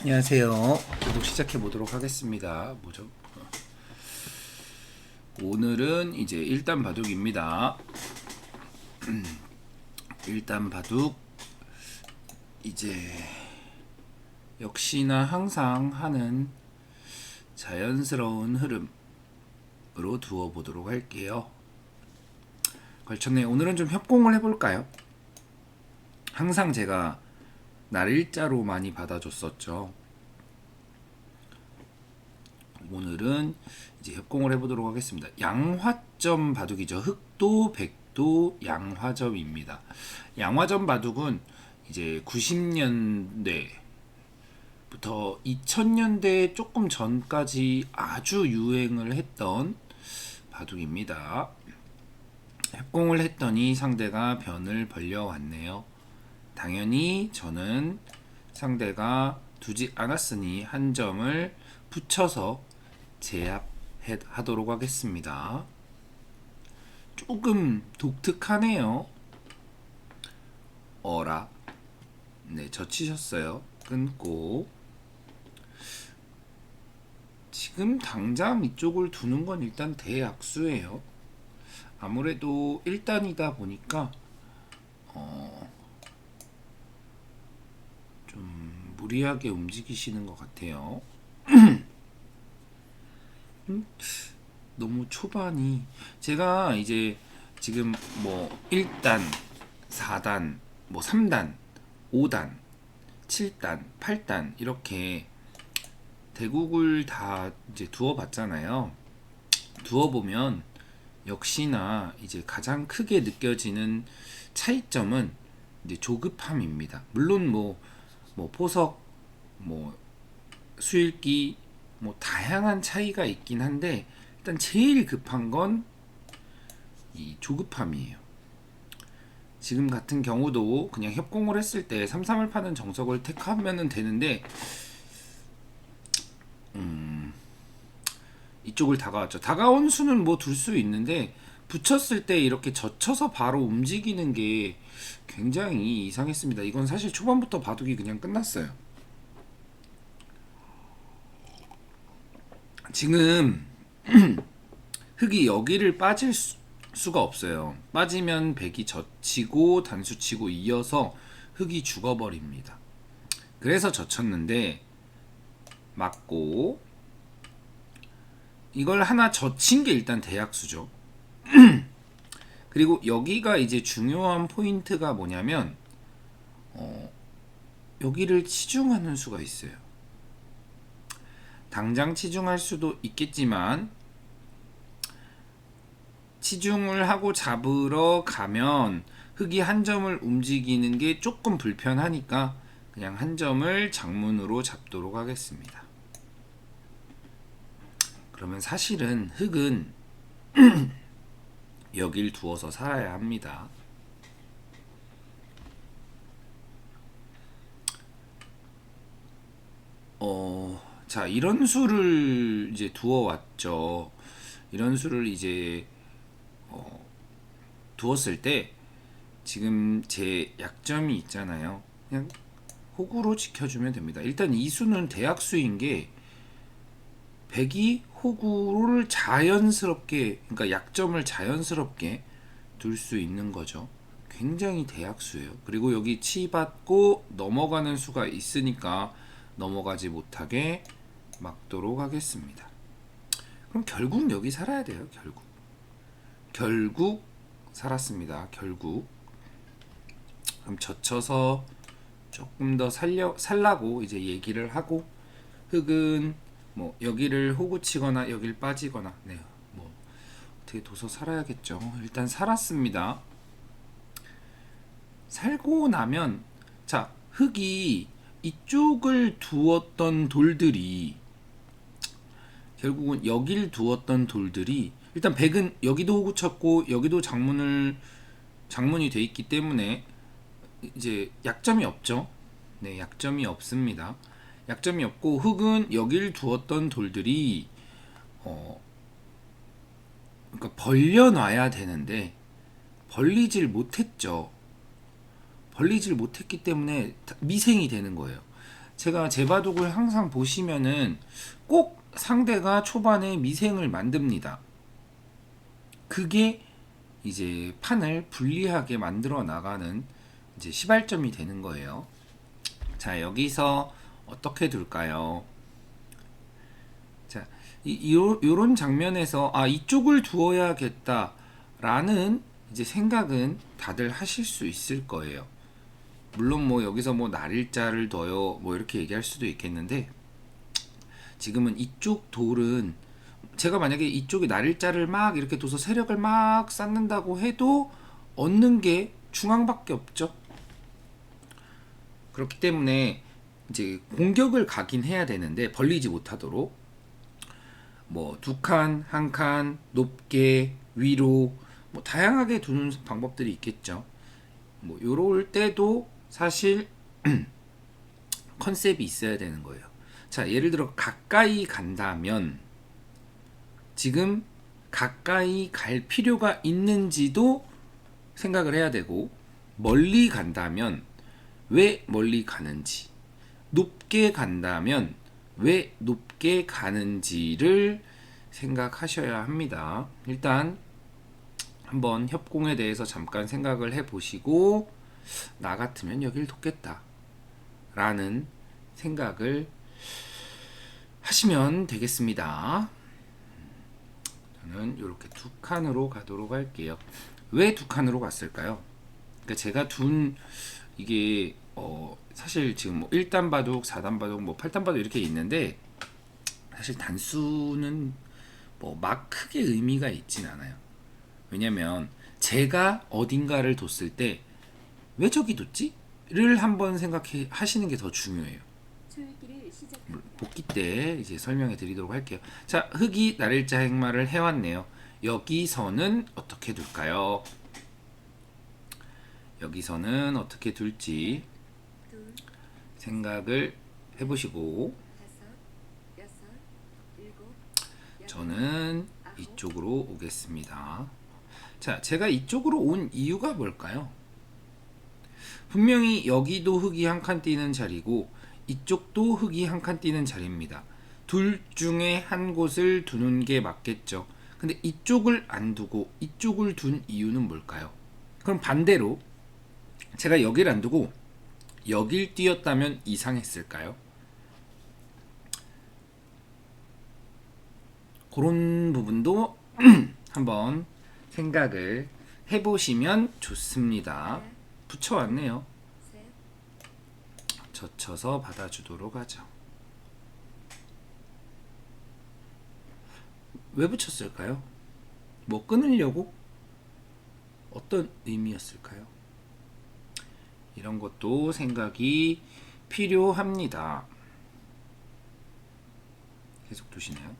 안녕하세요. 계속 시작해 보도록 하겠습니다. 뭐죠? 오늘은 이제 1단 바둑입니다. 1단 바둑 이제 역시나 항상 하는 자연스러운 흐름으로 두어 보도록 할게요. 걸쳤네. 오늘은 좀 협공을 해볼까요? 항상 제가 날일자로 많이 받아줬었죠. 오늘은 이제 협공을 해보도록 하겠습니다. 양화점 바둑이죠. 흑도, 백도, 양화점입니다. 양화점 바둑은 이제 90년대부터 2000년대 조금 전까지 아주 유행을 했던 바둑입니다. 협공을 했더니 상대가 변을 벌려왔네요. 당연히 저는 상대가 두지 않았으니 한 점을 붙여서 제압하도록 하겠습니다. 조금 독특하네요. 어라. 네, 젖히셨어요. 끊고. 지금 당장 이쪽을 두는 건 일단 대악수예요. 아무래도 1단이다 보니까 좀 무리하게 움직이시는 것 같아요. 너무 초반이 제가 이제 지금 뭐 1단, 4단, 뭐 3단, 5단, 7단, 8단 이렇게 대국을 다 이제 두어 봤잖아요. 두어 보면 역시나 이제 가장 크게 느껴지는 차이점은 이제 조급함입니다. 물론 뭐 포석, 뭐 수일기, 뭐 다양한 차이가 있긴 한데 일단 제일 급한 건 이 조급함이에요. 지금 같은 경우도 그냥 협공을 했을 때 3-3을 파는 정석을 택하면 되는데 이쪽을 다가왔죠. 다가온 수는 뭐 둘 수 있는데 붙였을 때 이렇게 젖혀서 바로 움직이는 게 굉장히 이상했습니다. 이건 사실 초반부터 바둑이 그냥 끝났어요. 지금 흑이 여기를 빠질 수가 없어요. 빠지면 백이 젖히고 단수치고 이어서 흑이 죽어버립니다. 그래서 젖혔는데 맞고 이걸 하나 젖힌 게 일단 대약수죠. 그리고 여기가 이제 중요한 포인트가 뭐냐면 여기를 치중하는 수가 있어요. 당장 치중할 수도 있겠지만 치중을 하고 잡으러 가면 흑이 한 점을 움직이는 게 조금 불편하니까 그냥 한 점을 장문으로 잡도록 하겠습니다. 그러면 사실은 흑은 여길 두어서 살아야 합니다. 자, 이런 수를 이제 두어 왔죠. 이런 수를 이제 두었을 때 지금 제 약점이 있잖아요. 그냥 호구로 지켜주면 됩니다. 일단 이 수는 대약수인 게 백이 호구를 자연스럽게, 그러니까 약점을 자연스럽게 둘 수 있는 거죠. 굉장히 대약수예요. 그리고 여기 치받고 넘어가는 수가 있으니까 넘어가지 못하게 막도록 하겠습니다. 그럼 결국 여기 살아야 돼요. 결국 살았습니다. 결국. 그럼 젖혀서 조금 더 살라고 이제 얘기를 하고, 흑은 뭐 여기를 호구 치거나 여길 빠지거나, 네, 뭐 어떻게 둬서 살아야겠죠. 일단 살았습니다. 살고 나면 자, 흑이 이쪽을 두었던 돌들이 결국은 여길 두었던 돌들이 일단 백은 여기도 호구 쳤고 여기도 장문이 돼 있기 때문에 이제 약점이 없죠. 네, 약점이 없습니다. 약점이 없고 흑은 여길 두었던 돌들이 그러니까 벌려놔야 되는데 벌리질 못했죠. 벌리질 못했기 때문에 미생이 되는 거예요. 제가 제 바둑을 항상 보시면은 꼭 상대가 초반에 미생을 만듭니다. 그게 이제 판을 불리하게 만들어 나가는 이제 시발점이 되는 거예요. 자, 여기서 어떻게 둘까요? 자, 요런 장면에서 이쪽을 두어야겠다라는 이제 생각은 다들 하실 수 있을 거예요. 물론 뭐 여기서 뭐 날일자를 둬요 뭐 이렇게 얘기할 수도 있겠는데, 지금은 이쪽 돌은 제가 만약에 이쪽에 날일자를 막 이렇게 둬서 세력을 막 쌓는다고 해도 얻는 게 중앙밖에 없죠. 그렇기 때문에 이제 공격을 가긴 해야 되는데 벌리지 못하도록 뭐 두 칸, 한 칸, 높게, 위로 뭐 다양하게 두는 방법들이 있겠죠. 뭐 요럴 때도 사실 컨셉이 있어야 되는 거예요. 자, 예를 들어 가까이 간다면 지금 가까이 갈 필요가 있는지도 생각을 해야 되고, 멀리 간다면 왜 멀리 가는지, 높게 간다면 왜 높게 가는지를 생각하셔야 합니다. 일단 한번 협공에 대해서 잠깐 생각을 해보시고, 나 같으면 여길 돕겠다 라는 생각을 하시면 되겠습니다. 저는 이렇게 두 칸으로 가도록 할게요. 왜 두 칸으로 갔을까요? 그러니까 제가 둔 이게 사실 지금 뭐 1단 바둑, 4단 바둑, 뭐 8단 바둑 이렇게 있는데, 사실 단수는 뭐 막 크게 의미가 있진 않아요. 왜냐면 제가 어딘가를 뒀을 때 왜 저기 뒀지? 를 한번 생각해 하시는 게 더 중요해요. 복귀 때 이제 설명해 드리도록 할게요. 자, 흑이 날일자 행마를 해왔네요. 여기서는 어떻게 둘까요? 여기서는 어떻게 둘지 생각을 해보시고, 저는 이쪽으로 오겠습니다. 자, 제가 이쪽으로 온 이유가 뭘까요? 분명히 여기도 흑이 한 칸 띄는 자리고 이쪽도 흑이 한 칸 띄는 자리입니다. 둘 중에 한 곳을 두는 게 맞겠죠. 근데 이쪽을 안 두고 이쪽을 둔 이유는 뭘까요? 그럼 반대로 제가 여기를 안 두고 여길 띄었다면 이상했을까요? 그런 부분도 한번 생각을 해보시면 좋습니다. 붙여왔네요. 젖혀서 받아주도록 하죠. 왜 붙였을까요? 뭐 끊으려고? 어떤 의미였을까요? 이런 것도 생각이 필요합니다. 계속 두시나요?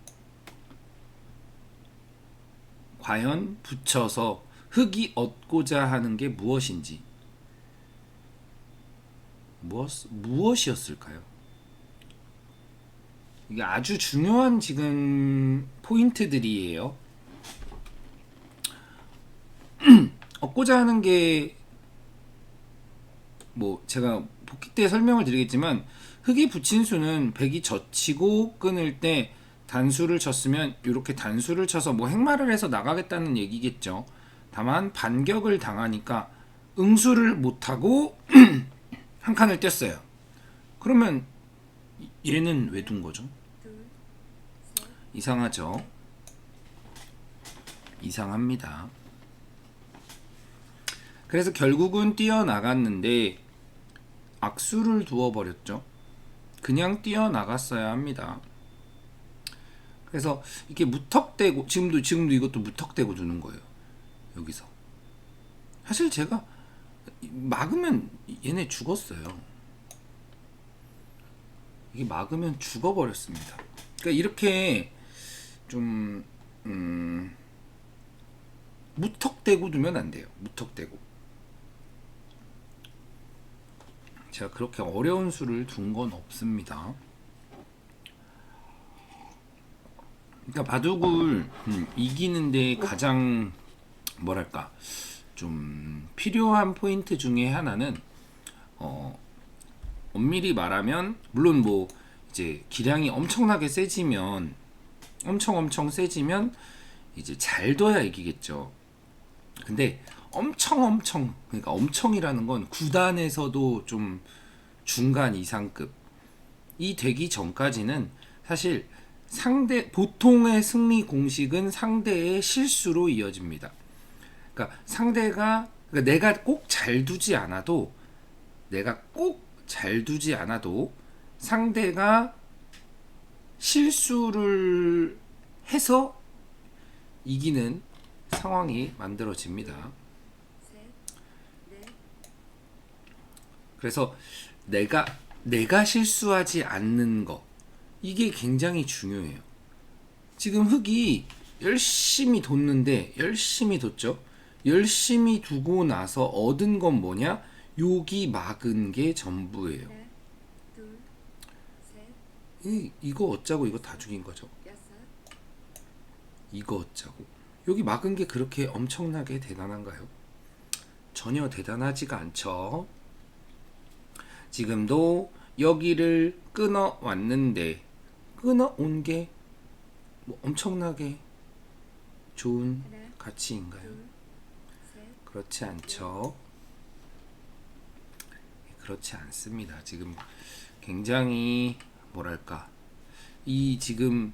과연 붙여서 흑이 얻고자 하는 게 무엇인지, 무엇이었을까요? 이게 아주 중요한 지금 포인트들이에요. 얻고자 하는 게 뭐 제가 복귀 때 설명을 드리겠지만, 흑이 붙인 수는 백이 젖히고 끊을 때 단수를 쳤으면 이렇게 단수를 쳐서 뭐 행마를 해서 나가겠다는 얘기겠죠. 다만 반격을 당하니까 응수를 못하고 한 칸을 뗐어요. 그러면 얘는 왜 둔 거죠? 이상하죠? 이상합니다. 그래서 결국은 뛰어나갔는데 악수를 두어버렸죠. 그냥 뛰어나갔어야 합니다. 그래서 이게 무턱대고, 지금도 이것도 무턱대고 두는 거예요. 여기서 사실 제가 막으면 얘네 죽었어요. 이게 막으면 죽어버렸습니다. 그러니까 이렇게 좀 무턱대고 두면 안 돼요. 무턱대고. 제가 그렇게 어려운 수를 둔 건 없습니다. 그러니까 바둑을 이기는데 가장 뭐랄까 좀 필요한 포인트 중에 하나는 엄밀히 말하면 물론 뭐 이제 기량이 엄청나게 세지면 엄청 세지면 이제 잘 둬야 이기겠죠. 근데 엄청 그러니까 엄청이라는 건 구단에서도 좀 중간 이상급 이 되기 전까지는 사실 상대 보통의 승리 공식은 상대의 실수로 이어집니다. 그러니까 상대가 그러니까 내가 꼭 잘 두지 않아도 상대가 실수를 해서 이기는 상황이 만들어집니다. 그래서 내가 실수하지 않는 거 이게 굉장히 중요해요. 지금 흙이 열심히 뒀는데 열심히 뒀죠. 열심히 두고 나서 얻은 건 뭐냐? 여기 막은 게 전부예요. 이거 어쩌고 이거 다 죽인 거죠. 이거 어쩌고 여기 막은 게 그렇게 엄청나게 대단한가요? 전혀 대단하지가 않죠. 지금도 여기를 끊어 왔는데 끊어온 게 뭐 엄청나게 좋은 가치인가요? 그렇지 않죠. 그렇지 않습니다. 지금 굉장히 뭐랄까 이 지금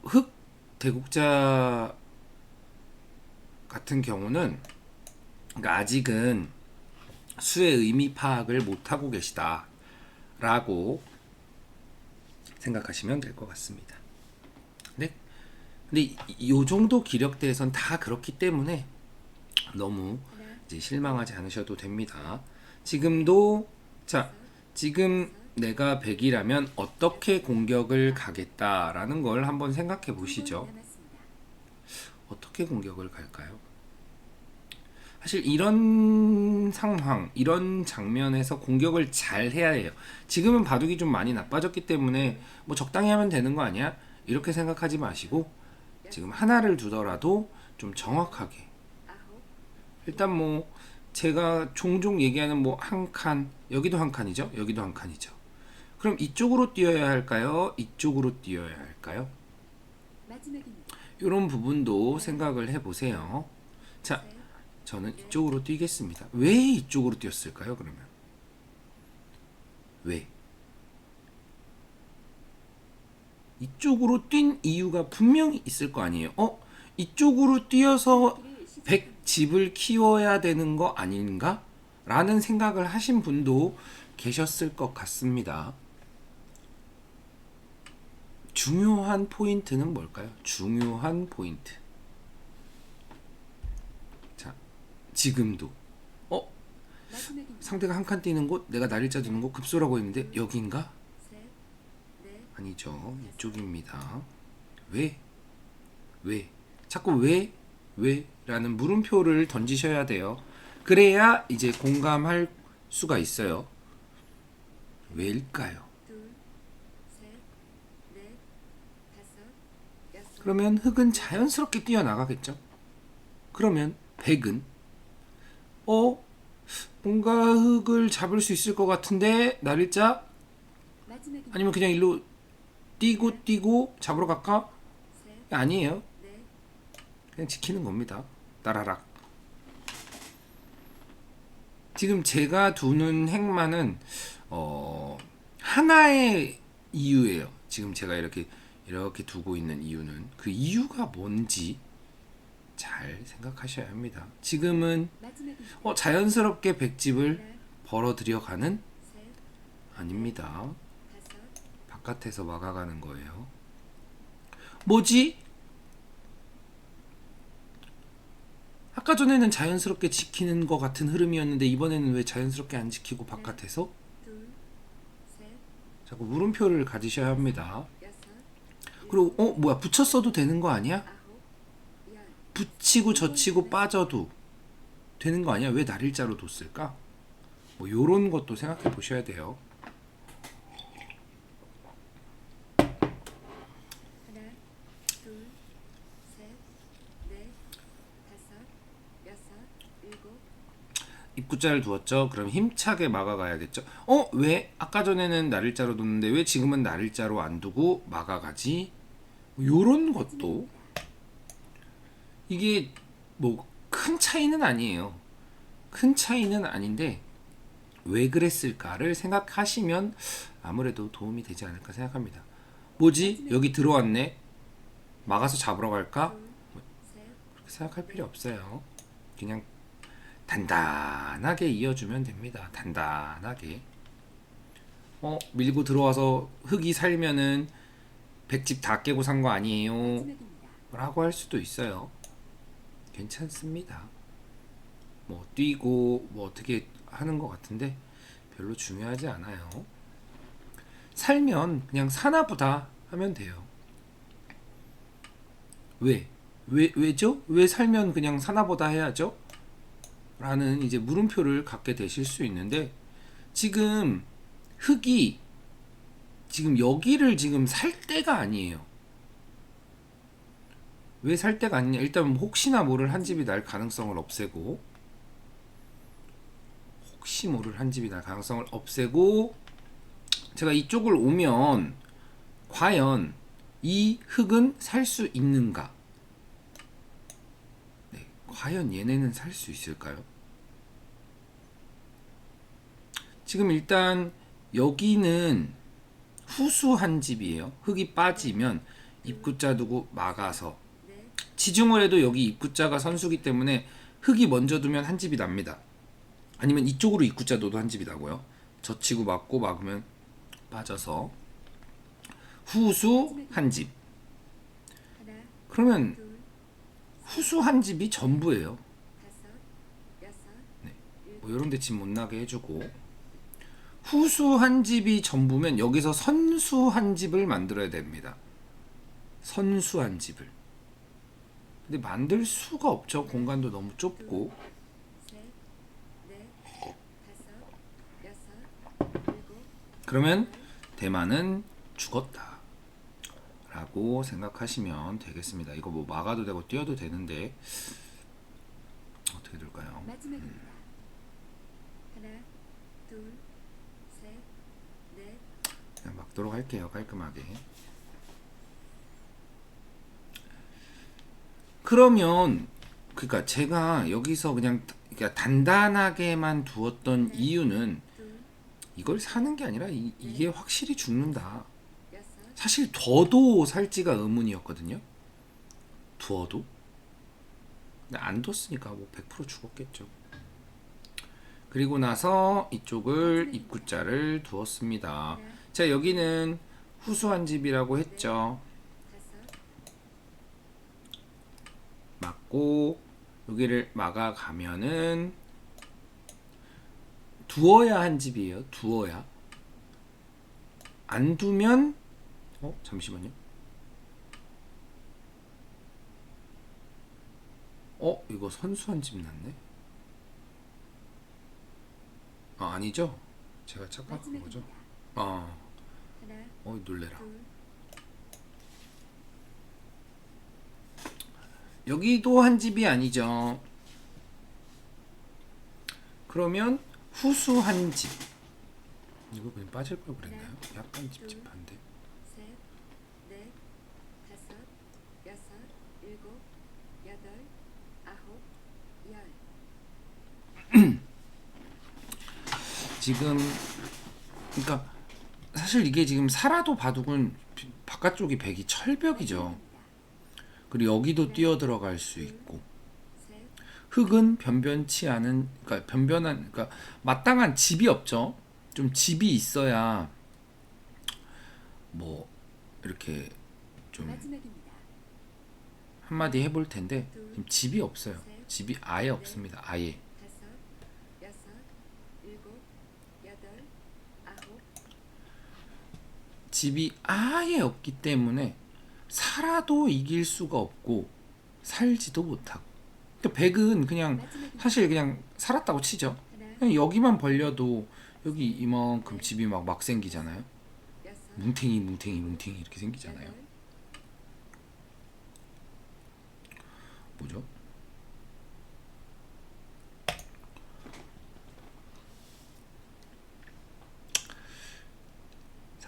흑 대국자 같은 경우는 그러니까 아직은 수의 의미 파악을 못하고 계시다라고 생각하시면 될 것 같습니다. 네? 근데 이 정도 기력대에선 다 그렇기 때문에 너무 이제 실망하지 않으셔도 됩니다. 지금도 지금 내가 100이라면 어떻게 공격을 가겠다라는 걸 한번 생각해 보시죠. 어떻게 공격을 갈까요? 사실 이런 상황, 이런 장면에서 공격을 잘 해야 해요. 지금은 바둑이 좀 많이 나빠졌기 때문에 뭐 적당히 하면 되는 거 아니야? 이렇게 생각하지 마시고 지금 하나를 두더라도 좀 정확하게 일단 뭐 제가 종종 얘기하는 뭐 한 칸, 여기도 한 칸이죠? 여기도 한 칸이죠. 그럼 이쪽으로 뛰어야 할까요? 이쪽으로 뛰어야 할까요? 이런 부분도 생각을 해보세요. 자, 저는 이쪽으로 뛰겠습니다. 왜 이쪽으로 뛰었을까요? 그러면 왜? 이쪽으로 뛴 이유가 분명히 있을 거 아니에요. 이쪽으로 뛰어서 100집을 키워야 되는 거 아닌가? 라는 생각을 하신 분도 계셨을 것 같습니다. 중요한 포인트는 뭘까요? 중요한 포인트. 자, 지금도 상대가 한 칸 뛰는 곳, 내가 날일자 두는 곳 급소라고 했는데 여긴가? 아니죠. 이쪽입니다. 왜? 자꾸 왜? 라는 물음표를 던지셔야 돼요. 그래야 이제 공감할 수가 있어요. 왜일까요? 그러면 흑은 자연스럽게 뛰어나가겠죠. 그러면 백은 뭔가 흑을 잡을 수 있을 것 같은데 날일자 아니면 그냥 일로 뛰고 잡으러 갈까? 아니에요. 그냥 지키는 겁니다. 따라락. 지금 제가 두는 행만은 하나의 이유예요. 지금 제가 이렇게 두고 있는 이유는 그 이유가 뭔지 잘 생각하셔야 합니다. 지금은 자연스럽게 백집을 벌어들여 가는 아닙니다. 바깥에서 막아가는 거예요. 뭐지? 아까 전에는 자연스럽게 지키는 것 같은 흐름이었는데 이번에는 왜 자연스럽게 안 지키고 바깥에서? 자꾸 물음표를 가지셔야 합니다. 그리고 뭐야 붙였어도 되는 거 아니야? 붙이고 젖히고 빠져도 되는 거 아니야? 왜 날일자로 뒀을까? 뭐 요런 것도 생각해 보셔야 돼요. 이 입구자를 두었죠. 그럼 힘차게 막아가야겠죠. 왜 아까 전에는 나를자로 뒀는데 왜 지금은 나를자로 안 두고 막아가지? 요런 것도 이게 뭐 큰 차이는 아니에요. 큰 차이는 아닌데 왜 그랬을까를 생각하시면 아무래도 도움이 되지 않을까 생각합니다. 뭐지? 여기 들어왔네. 막아서 잡으러 갈까? 그렇게 생각할 필요 없어요. 그냥 단단하게 이어주면 됩니다. 단단하게. 밀고 들어와서 흙이 살면은 100집 다 깨고 산 거 아니에요? 라고 할 수도 있어요. 괜찮습니다. 뭐 뛰고 뭐 어떻게 하는 것 같은데 별로 중요하지 않아요. 살면 그냥 사나보다 하면 돼요. 왜죠? 왜 살면 그냥 사나보다 해야죠? 라는 이제 물음표를 갖게 되실 수 있는데 지금 흙이 지금 여기를 지금 살 때가 아니에요. 왜 살 때가 아니냐? 일단 혹시나 모를 한 집이 날 가능성을 없애고 혹시 모를 한 집이 날 가능성을 없애고 제가 이쪽을 오면 과연 이 흙은 살 수 있는가? 네, 과연 얘네는 살 수 있을까요? 지금 일단 여기는 후수한 집이에요. 흙이 빠지면 입구자 두고 막아서 지중을 해도 여기 입구자가 선수기 때문에 흙이 먼저 두면 한 집이 납니다. 아니면 이쪽으로 입구자 둬도 한 집이 나고요. 젖히고 막고 막으면 빠져서 후수 한 집. 그러면 후수 한 집이 전부예요. 네. 뭐 이런 데 집 못 나게 해주고 후수 한 집이 전부면 여기서 선수 한 집을 만들어야 됩니다. 선수 한 집을. 근데 만들 수가 없죠. 공간도 너무 좁고. 그러면 대만은 죽었다 라고 생각하시면 되겠습니다. 이거 뭐 막아도 되고 뛰어도 되는데 어떻게 될까요? 그냥 막도록 할게요. 깔끔하게. 그러면 그러니까 제가 여기서 그냥 그러니까 단단하게만 두었던 이유는 이걸 사는 게 아니라 이게 확실히 죽는다. 사실 둬도 살지가 의문이었거든요. 두어도. 근데 안 뒀으니까 뭐 100% 죽었겠죠. 그리고 나서 이쪽을 입구자를 두었습니다. 자, 여기는 후수한 집이라고 했죠. 막고 여기를 막아가면은 두어야 한 집이에요. 두어야. 안 두면 잠시만요. 이거 선수한 집 났네. 아니죠? 제가 착각한 거죠? 놀래라. 여기도 한 집이 아니죠. 그러면 후수 한 집. 이거 그냥 빠질 걸 그랬나요? 약간 찝찝한데. 지금 그러니까 사실 이게 지금 사라도 바둑은 바깥쪽이 백이 철벽이죠. 그리고 여기도 뛰어 들어갈 수 있고 흙은 변변치 않은 그러니까 마땅한 집이 없죠. 좀 집이 있어야 뭐 이렇게 좀 한마디 해볼 텐데 지금 집이 없어요. 집이 아예 없습니다. 아예. 집이 아예 없기 때문에 살아도 이길 수가 없고 살지도 못하고. 그러니까 백은 그냥 사실 그냥 살았다고 치죠. 그냥 여기만 벌려도 여기 이만큼 집이 막 생기잖아요. 뭉탱이 이렇게 생기잖아요. 뭐죠?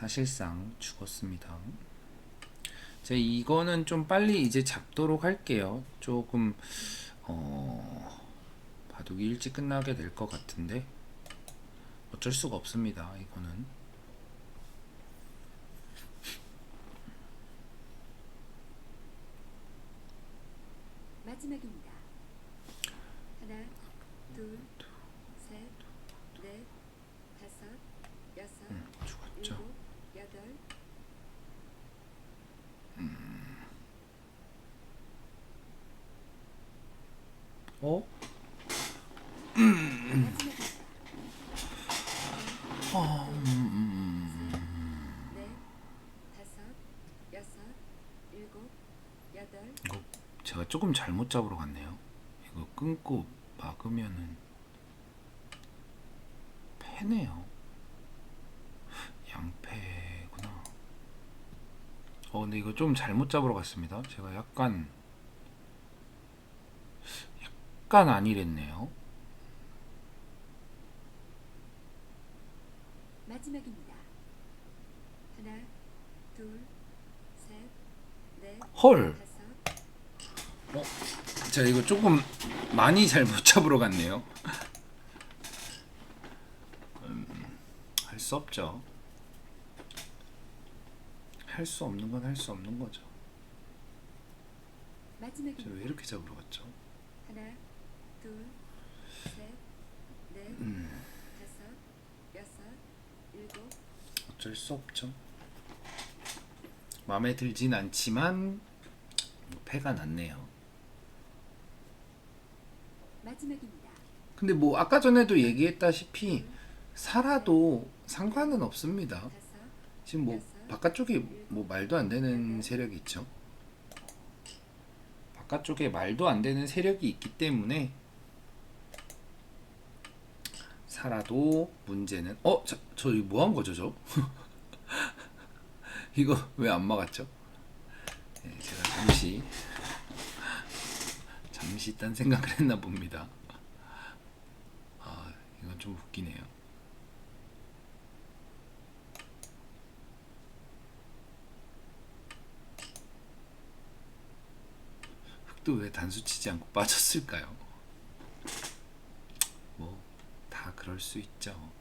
사실상 죽었습니다. 제 이거는 좀 빨리 이제 잡도록 할게요. 조금 바둑이 일찍 끝나게 될 것 같은데 어쩔 수가 없습니다. 이거는 마지막입니다. 하나, 둘, 셋, 넷, 다섯, 여섯, 죽었죠. 일곱, 여덟. 어? 마지막입니다. 하나, 둘, 셋, 넷, 다섯, 여섯, 일곱, 여덟. 이거 제가 조금 잘못 잡으러 갔네요. 이거 끊고 막으면은 패네요. 양패구나. 근데 이거 좀 잘못 잡으러 갔습니다. 제가 약간 아니랬네요. 마지막입니다. 하나, 둘, 셋, 넷, 헐. 다섯. 제가 이거 조금 많이 잘못 잡으러 갔네요. 할 수 없죠. 할 수 없는 건 할 수 없는 거죠. 제가 마지막입니다. 왜 이렇게 잡으러 갔죠? 하나, 둘, 셋, 넷, 다섯, 여섯, 일곱. 어쩔 수 없죠. 마음에 들진 않지만 패가 났네요. 마지막입니다. 근데 뭐 아까 전에도 얘기했다시피 살아도 상관은 없습니다. 다섯, 지금 뭐 바깥쪽에 뭐 말도 안 되는 세력이 있죠. 바깥쪽에 말도 안 되는 세력이 있기 때문에 살아도 문제는 저 이거 뭐 한 거죠, 저? 이거 왜 안 막았죠? 네, 제가 잠시 딴 생각을 했나 봅니다. 이건 좀 웃기네요. 흑도 왜 단수 치지 않고 빠졌을까요? 뭐 다 그럴 수 있죠.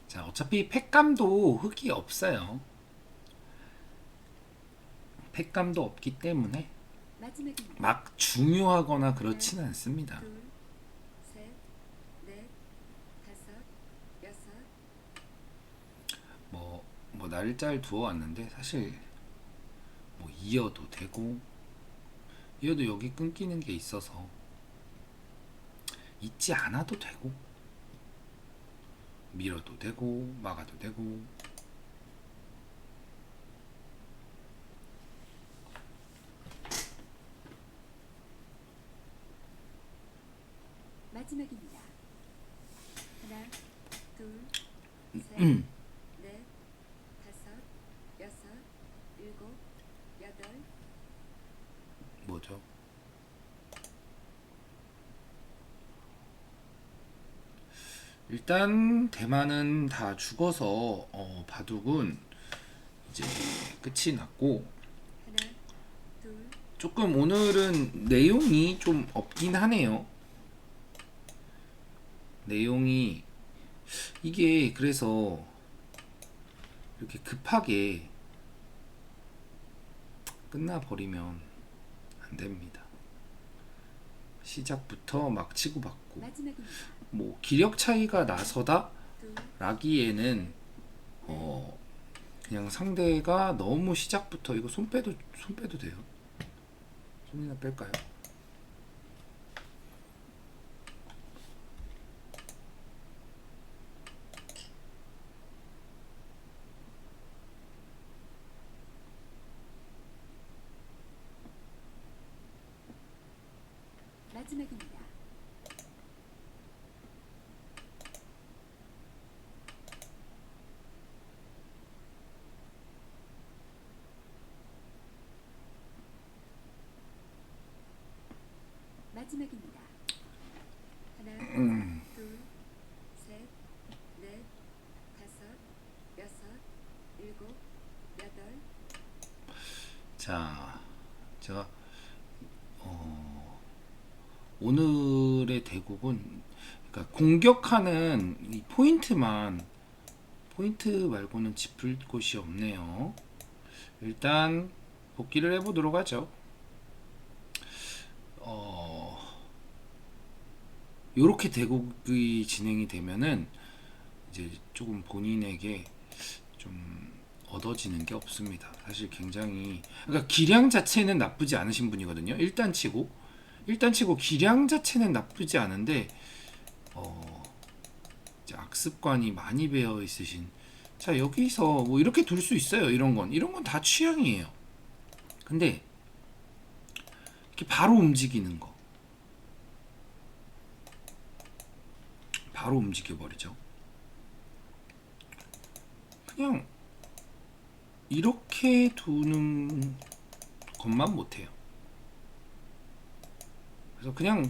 자, 어차피 팩감도 흑이 없어요. 팩감도 없기 때문에 마지막입니다. 막 중요하거나 그렇지는 않습니다. 둘, 셋, 넷, 다섯, 여섯. 뭐 날짜를 두어왔는데 사실 뭐 이어도 되고 이어도 여기 끊기는 게 있어서 잊지 않아도 되고 밀어도 되고 막아도 되고. 마지막입니다. 하나, 둘, 셋, 넷, 다섯, 여섯, 일곱, 여덟. 뭐죠? 일단 대만은 다 죽어서 바둑은 이제 끝이 났고, 하나, 둘, 조금 오늘은 내용이 좀 없긴 하네요. 내용이 이게 그래서 이렇게 급하게 끝나버리면 안 됩니다. 시작부터 막 치고받고 마지막입니다. 뭐 기력 차이가 나서다 둘, 라기에는 그냥 상대가 너무 시작부터 이거 손 빼도 돼요. 손이나 뺄까요? 마지막입니다. 마지막입니다. 자, 제가 오늘의 대국은 그러니까 공격하는 이 포인트 말고는 짚을 곳이 없네요. 일단 복귀를 해보도록 하죠. 요렇게 대국이 진행이 되면은 이제 조금 본인에게 좀 얻어지는 게 없습니다. 사실 굉장히 그러니까 기량 자체는 나쁘지 않으신 분이거든요. 일단 치고 기량 자체는 나쁘지 않은데 이제 악습관이 많이 배어 있으신. 자, 여기서 뭐 이렇게 둘 수 있어요. 이런 건 다 취향이에요. 근데 이렇게 바로 움직이는 거, 바로 움직여 버리죠. 그냥 이렇게 두는 것만 못해요. 그래서 그냥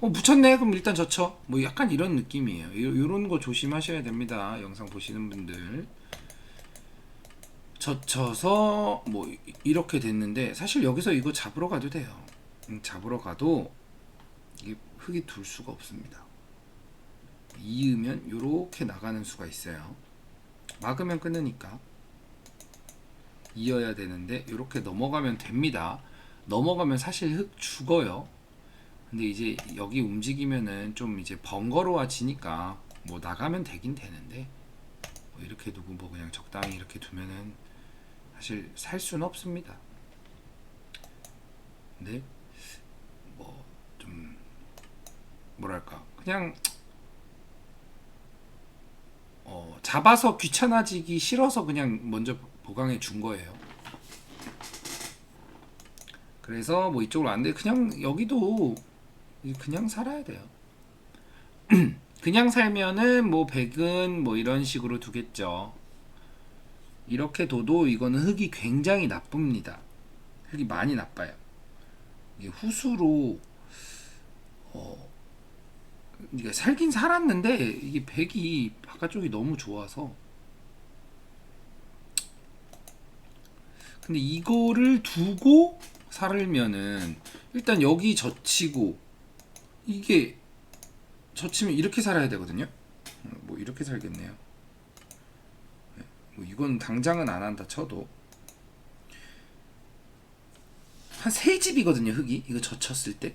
붙였네 그럼 일단 젖혀 뭐 약간 이런 느낌이에요. 요런 거 조심하셔야 됩니다. 영상 보시는 분들. 젖혀서 뭐 이렇게 됐는데 사실 여기서 이거 잡으러 가도 돼요. 잡으러 가도 이게 흙이 둘 수가 없습니다. 이으면 요렇게 나가는 수가 있어요. 막으면 끊으니까 이어야 되는데 요렇게 넘어가면 됩니다. 넘어가면 사실 흙 죽어요. 근데 이제 여기 움직이면은 좀 이제 번거로워지니까 뭐 나가면 되긴 되는데 뭐 이렇게 두고 뭐 그냥 적당히 이렇게 두면은 사실 살 수는 없습니다. 근데 뭐 좀 뭐랄까 그냥 잡아서 귀찮아지기 싫어서 그냥 먼저 보강해 준 거예요. 그래서 뭐 이쪽으로 안 돼. 그냥 여기도 그냥 살아야 돼요. 그냥 살면은 뭐 100은 뭐 이런 식으로 두겠죠. 이렇게 둬도 이거는 흙이 굉장히 나쁩니다. 흙이 많이 나빠요. 이게 후수로 이게 살긴 살았는데 이게 100이 바깥쪽이 너무 좋아서. 근데 이거를 두고 살면은 일단 여기 젖히고 이게 젖히면 이렇게 살아야 되거든요. 뭐 이렇게 살겠네요. 뭐 이건 당장은 안 한다 쳐도 한 3집이거든요. 흙이 이거 젖혔을 때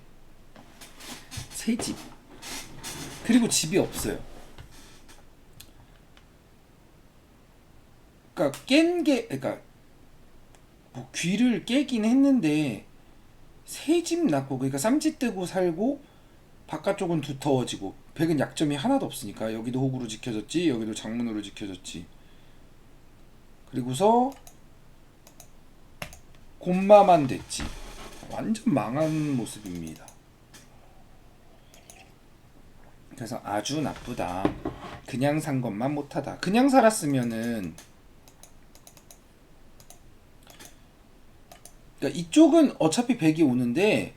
3집. 그리고 집이 없어요. 그러니까 그러니까 뭐 귀를 깨긴 했는데 3집 났고 그러니까 쌈짓 뜨고 살고 바깥쪽은 두터워지고 100은 약점이 하나도 없으니까 여기도 호구로 지켜졌지 여기도 장문으로 지켜졌지. 그리고서 곰마만 됐지. 완전 망한 모습입니다. 그래서 아주 나쁘다. 그냥 산 것만 못하다. 그냥 살았으면은 그러니까 이쪽은 어차피 100이 오는데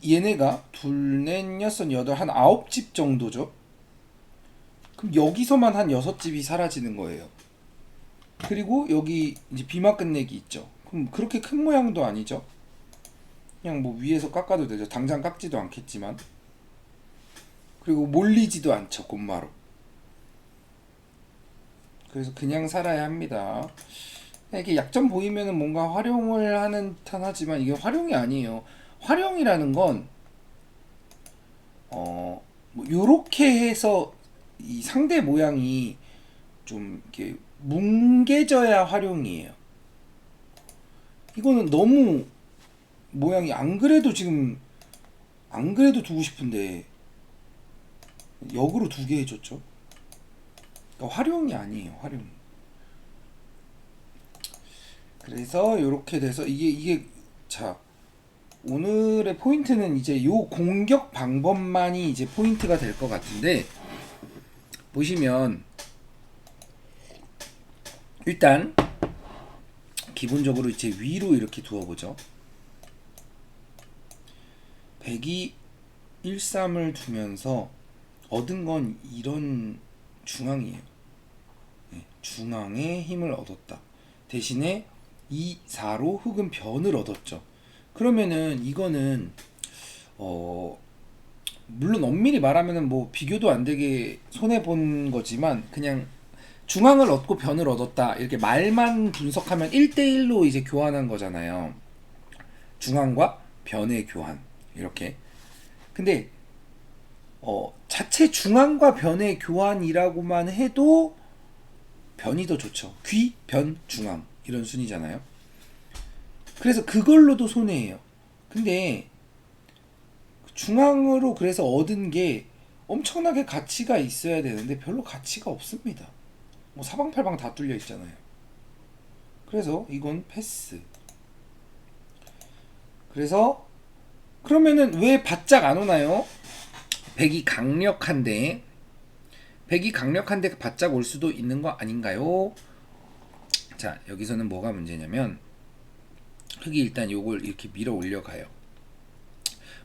얘네가 둘, 넷, 여섯, 여덟 한 9집 정도죠. 그럼 여기서만 한 6집이 사라지는 거예요. 그리고 여기 이제 비마 끝내기 있죠. 그럼 그렇게 큰 모양도 아니죠. 그냥 뭐 위에서 깎아도 되죠. 당장 깎지도 않겠지만. 그리고 몰리지도 않죠. 곰마로. 그래서 그냥 살아야 합니다. 이렇게 약점 보이면은 뭔가 활용을 하는 듯한 하지만 이게 활용이 아니에요. 활용이라는 건 뭐 요렇게 해서 이 상대 모양이 좀 이렇게 뭉개져야 활용이에요. 이거는 너무 모양이 안 그래도 두고 싶은데 역으로 두게 해줬죠. 그러니까 활용이 아니에요. 활용. 그래서 요렇게 돼서 이게 자 오늘의 포인트는 이제 요 공격 방법만이 이제 포인트가 될 것 같은데 보시면 일단 기본적으로 이제 위로 이렇게 두어보죠. 102 13을 두면서 얻은 건 이런 중앙이에요. 네, 중앙에 힘을 얻었다. 대신에 2, 4로 흑은 변을 얻었죠. 그러면은 이거는 물론 엄밀히 말하면은 뭐 비교도 안 되게 손해 본 거지만 그냥 중앙을 얻고 변을 얻었다 이렇게 말만 분석하면 1대1로 이제 교환한 거잖아요. 중앙과 변의 교환 이렇게. 근데 자체 중앙과 변의 교환이라고만 해도 변이 더 좋죠. 귀, 변, 중앙 이런 순이잖아요. 그래서 그걸로도 손해예요. 근데 중앙으로 그래서 얻은 게 엄청나게 가치가 있어야 되는데 별로 가치가 없습니다. 뭐 사방팔방 다 뚫려 있잖아요. 그래서 이건 패스. 그래서 그러면은 왜 바짝 안 오나요? 백이 강력한데 바짝 올 수도 있는 거 아닌가요? 자, 여기서는 뭐가 문제냐면 흑이 일단 요걸 이렇게 밀어 올려가요.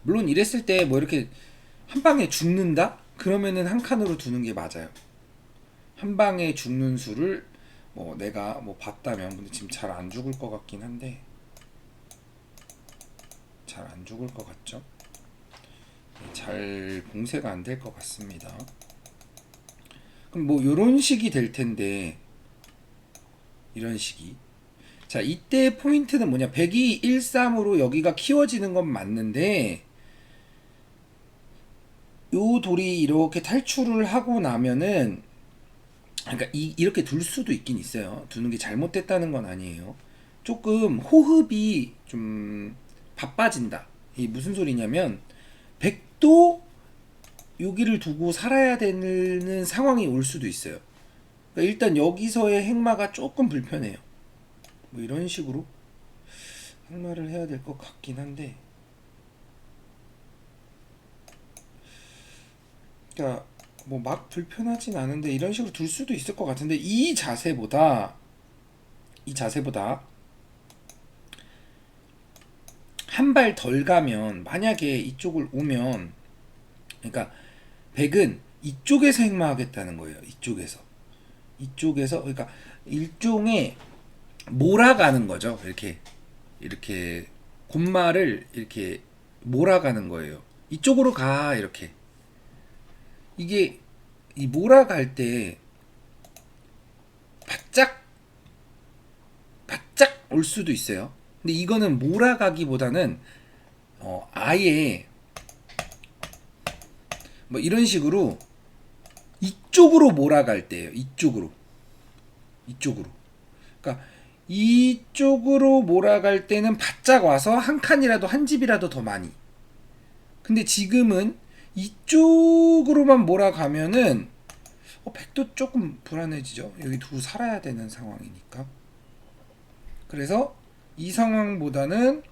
물론 이랬을 때 뭐 이렇게 한 방에 죽는다? 그러면은 한 칸으로 두는 게 맞아요. 한 방에 죽는 수를 뭐 내가 뭐 봤다면, 근데 지금 잘 안 죽을 것 같긴 한데, 잘 안 죽을 것 같죠? 잘 봉쇄가 안 될 것 같습니다. 그럼 뭐 요런 식이 될 텐데, 이런 식이. 자, 이때 포인트는 뭐냐? 102, 13으로 여기가 키워지는 건 맞는데, 요 돌이 이렇게 탈출을 하고 나면은, 그러니까 이렇게 둘 수도 있긴 있어요. 두는 게 잘못됐다는 건 아니에요. 조금 호흡이 좀 바빠진다. 이 무슨 소리냐면, 백도 여기를 두고 살아야 되는 상황이 올 수도 있어요. 그러니까 일단 여기서의 행마가 조금 불편해요. 뭐 이런 식으로 행마를 해야 될 것 같긴 한데, 그러니까 뭐 막 불편하진 않은데 이런 식으로 둘 수도 있을 것 같은데, 이 자세보다 한 발 덜 가면, 만약에 이쪽을 오면, 그러니까 백은 이쪽에서 행마하겠다는 거예요. 이쪽에서 그러니까 일종의 몰아가는 거죠. 이렇게 곰마를 이렇게 몰아가는 거예요. 이쪽으로 가, 이렇게. 이게 이 몰아갈 때 바짝 올 수도 있어요. 근데 이거는 몰아가기보다는 아예 뭐 이런 식으로 이쪽으로 몰아갈 때예요. 이쪽으로. 그러니까 이쪽으로 몰아갈 때는 바짝 와서 한 칸이라도, 한 집이라도 더 많이. 근데 지금은 이쪽으로만 몰아가면은 백도 조금 불안해지죠. 여기 두고 살아야 되는 상황이니까. 그래서 이 상황보다는,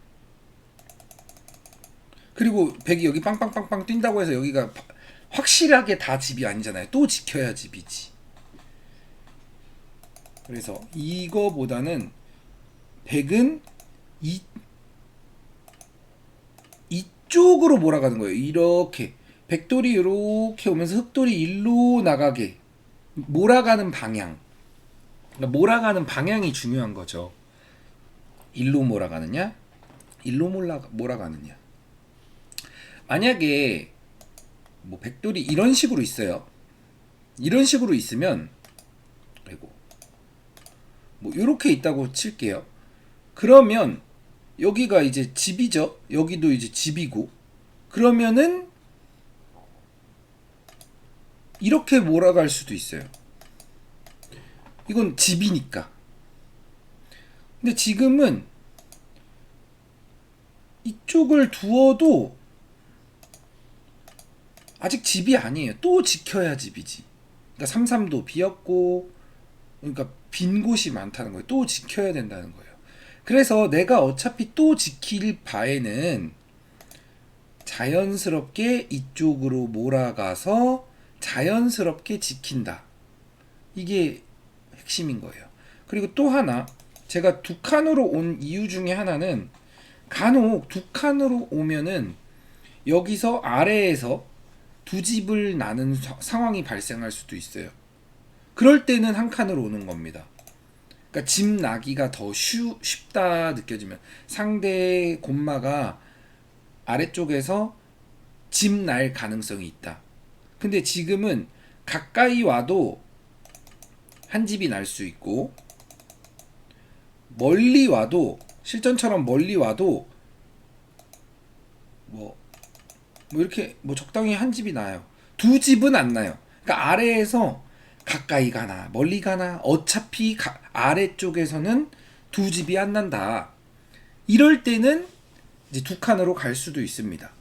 그리고 백이 여기 빵빵빵빵 뛴다고 해서 여기가 확실하게 다 집이 아니잖아요. 또 지켜야 집이지. 그래서 이거보다는 백은 이쪽으로 몰아가는 거예요. 이렇게 백돌이 이렇게 오면서 흑돌이 일로 나가게 몰아가는 방향. 그러니까 몰아가는 방향이 중요한 거죠. 일로 몰아가느냐, 일로 몰아가느냐. 만약에 뭐 백돌이 이런 식으로 있어요. 이런 식으로 있으면, 그리고 뭐 이렇게 있다고 칠게요. 그러면 여기가 이제 집이죠. 여기도 이제 집이고, 그러면은 이렇게 몰아갈 수도 있어요. 이건 집이니까. 근데 지금은 이쪽을 두어도 아직 집이 아니에요. 또 지켜야 집이지. 그러니까 33도 비었고, 그러니까 빈 곳이 많다는 거예요. 또 지켜야 된다는 거예요. 그래서 내가 어차피 또 지킬 바에는 자연스럽게 이쪽으로 몰아가서 자연스럽게 지킨다. 이게 핵심인 거예요. 그리고 또 하나, 제가 두 칸으로 온 이유 중에 하나는, 간혹 두 칸으로 오면은 여기서 아래에서 두 집을 나는 상황이 발생할 수도 있어요. 그럴 때는 한 칸으로 오는 겁니다. 그러니까 집 나기가 더 쉽다 느껴지면 상대 곰마가 아래쪽에서 집 날 가능성이 있다. 근데 지금은 가까이 와도 한 집이 날 수 있고 멀리 와도 실전처럼 멀리 와도 뭐 이렇게 뭐 적당히 한 집이 나요. 두 집은 안 나요. 그러니까 아래에서 가까이 가나 멀리 가나 어차피 아래쪽에서는 두 집이 안 난다. 이럴 때는 이제 두 칸으로 갈 수도 있습니다.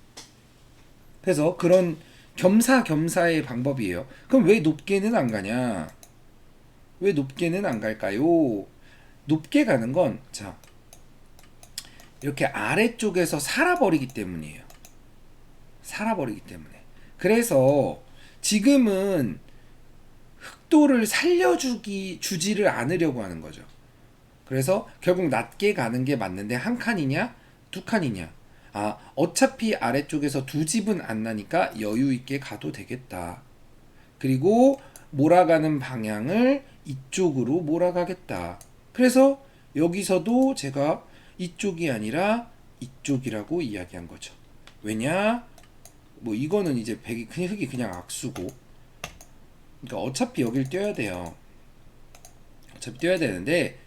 그래서 그런 겸사겸사의 방법이에요. 그럼 왜 높게는 안 가냐? 왜 높게는 안 갈까요? 높게 가는 건 자, 이렇게 아래쪽에서 살아버리기 때문이에요. 살아버리기 때문에. 그래서 지금은 흑도를 주지를 않으려고 하는 거죠. 그래서 결국 낮게 가는 게 맞는데 한 칸이냐 두 칸이냐. 아, 어차피 아래쪽에서 두 집은 안 나니까 여유 있게 가도 되겠다. 그리고 몰아가는 방향을 이쪽으로 몰아가겠다. 그래서 여기서도 제가 이쪽이 아니라 이쪽이라고 이야기한 거죠. 왜냐? 뭐 이거는 이제 흙이 그냥 악수고, 그러니까 어차피 여길 뛰어야 돼요. 어차피 뛰어야 되는데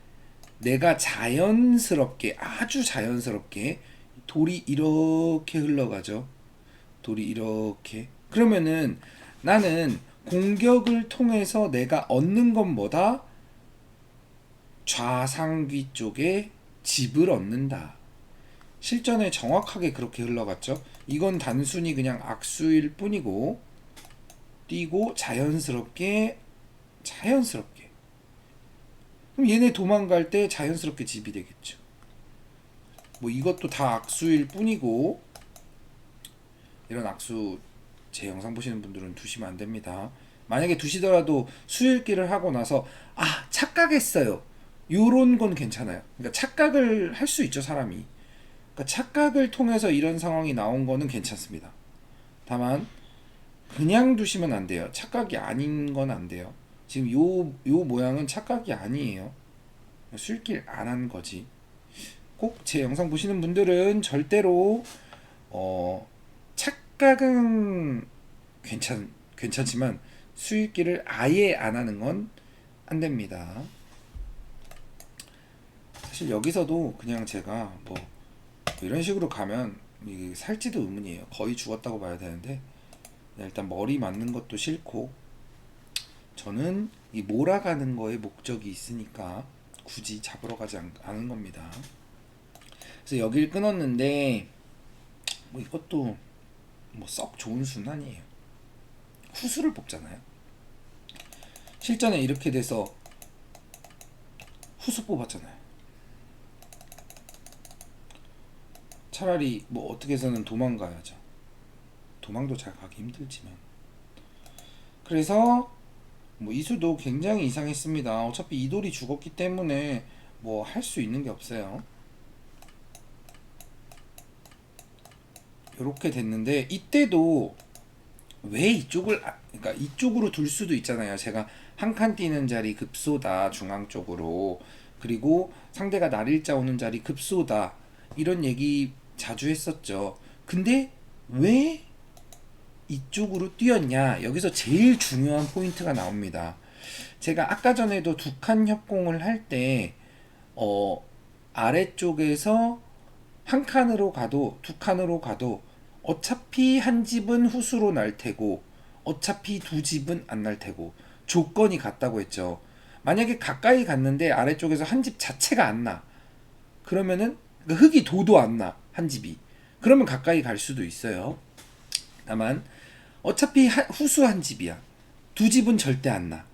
내가 자연스럽게, 아주 자연스럽게 돌이 이렇게 흘러가죠. 돌이 이렇게. 그러면은 나는 공격을 통해서 내가 얻는 건 뭐다? 좌상귀 쪽에 집을 얻는다. 실전에 정확하게 그렇게 흘러갔죠. 이건 단순히 그냥 악수일 뿐이고, 뛰고 자연스럽게. 그럼 얘네 도망갈 때 자연스럽게 집이 되겠죠. 뭐 이것도 다 악수일 뿐이고, 이런 악수 제 영상 보시는 분들은 두시면 안 됩니다. 만약에 두시더라도 수읽기를 하고 나서 착각했어요, 요런 건 괜찮아요. 그러니까 착각을 할 수 있죠, 사람이. 그러니까 착각을 통해서 이런 상황이 나온 거는 괜찮습니다. 다만 그냥 두시면 안 돼요. 착각이 아닌 건 안 돼요. 지금 요 모양은 착각이 아니에요. 수읽기를 안 한 거지. 꼭 제 영상 보시는 분들은 절대로 착각은 괜찮지만 수익기를 아예 안 하는 건 안 됩니다. 사실 여기서도 그냥 제가 뭐 이런 식으로 가면 살지도 의문이에요. 거의 죽었다고 봐야 되는데, 일단 머리 맞는 것도 싫고, 저는 이 몰아가는 거에 목적이 있으니까 굳이 잡으러 가지 않은 겁니다. 그래서 여길 끊었는데 뭐 이것도 뭐 썩 좋은 수는 아니에요. 후수를 뽑잖아요. 실전에 이렇게 돼서 후수 뽑았잖아요. 차라리 뭐 어떻게 해서는 도망가야죠. 도망도 잘 가기 힘들지만. 그래서 뭐 이수도 굉장히 이상했습니다. 어차피 이돌이 죽었기 때문에 뭐 할 수 있는 게 없어요. 이렇게 됐는데, 이때도 왜 이쪽을 그러니까 이쪽으로 둘 수도 있잖아요. 제가 한 칸 뛰는 자리 급소다, 중앙 쪽으로. 그리고 상대가 날일자 오는 자리 급소다, 이런 얘기 자주 했었죠. 근데 왜 이쪽으로 뛰었냐? 여기서 제일 중요한 포인트가 나옵니다. 제가 아까 전에도 두 칸 협공을 할 때 아래쪽에서 한 칸으로 가도 두 칸으로 가도 어차피 한 집은 후수로 날 테고 어차피 두 집은 안 날 테고 조건이 같다고 했죠. 만약에 가까이 갔는데 아래쪽에서 한 집 자체가 안 나, 그러면은 흙이 도도 안 나, 한 집이. 그러면 가까이 갈 수도 있어요. 다만 어차피 후수 한 집이야. 두 집은 절대 안 나.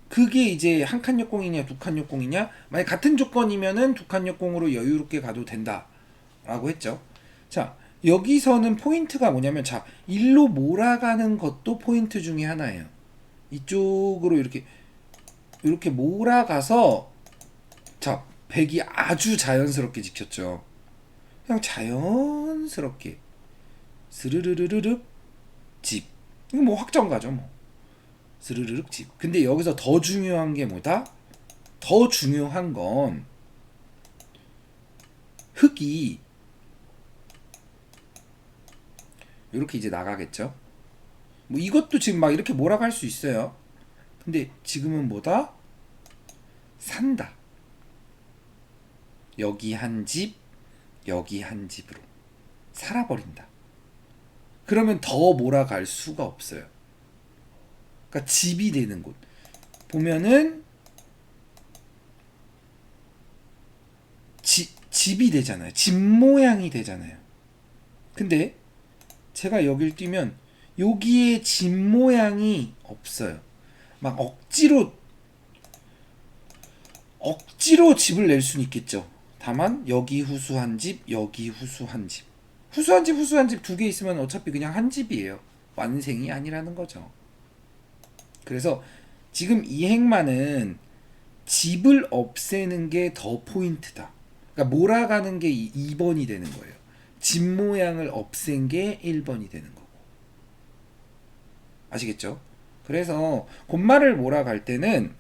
그게 이제 한 칸 역공이냐 두 칸 역공이냐. 만약 같은 조건이면은 두 칸 역공으로 여유롭게 가도 된다 라고 했죠. 자, 여기서는 포인트가 뭐냐면, 자, 일로 몰아가는 것도 포인트 중에 하나예요. 이쪽으로 이렇게 몰아가서, 자, 백이 아주 자연스럽게 지켰죠. 그냥 자연스럽게 스르르르르륵 집. 이거 뭐 확정가죠, 뭐. 스르르륵 집. 근데 여기서 더 중요한 게 뭐다? 더 중요한 건 흙이 이렇게 이제 나가겠죠. 뭐 이것도 지금 막 이렇게 몰아갈 수 있어요. 근데 지금은 뭐다? 산다. 여기 한 집, 여기 한 집으로 살아버린다. 그러면 더 몰아갈 수가 없어요. 그러니까 집이 되는 곳. 보면은 집이 되잖아요. 집 모양이 되잖아요. 근데 제가 여길 뛰면 여기에 집 모양이 없어요. 막 억지로 집을 낼 수는 있겠죠. 다만 여기 후수한 집, 여기 후수한 집. 후수한 집 두 개 있으면 어차피 그냥 한 집이에요. 완생이 아니라는 거죠. 그래서 지금 이 행만은 집을 없애는 게 더 포인트다. 그러니까 몰아가는 게 2번이 되는 거예요. 집 모양을 없앤 게 1번이 되는 거고. 아시겠죠? 그래서 곤마를 몰아갈 때는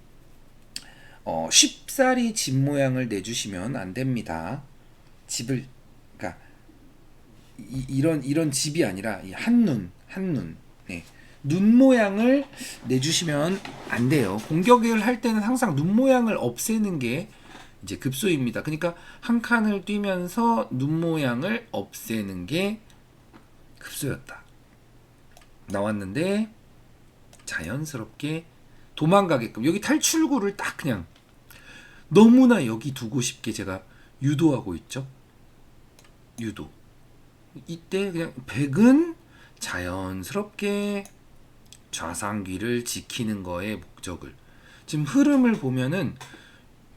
쉽사리 집 모양을 내주시면 안 됩니다. 집을, 그러니까 이런 집이 아니라 이 한눈, 네. 눈 모양을 내주시면 안 돼요. 공격을 할 때는 항상 눈 모양을 없애는 게 이제 급소입니다. 그러니까 한 칸을 뛰면서 눈 모양을 없애는 게 급소였다. 나왔는데 자연스럽게 도망가게끔 여기 탈출구를 딱 그냥 너무나 여기 두고 싶게 제가 유도하고 있죠. 유도. 이때 그냥 백은 자연스럽게 좌상귀를 지키는 거에 목적을 지금 흐름을 보면은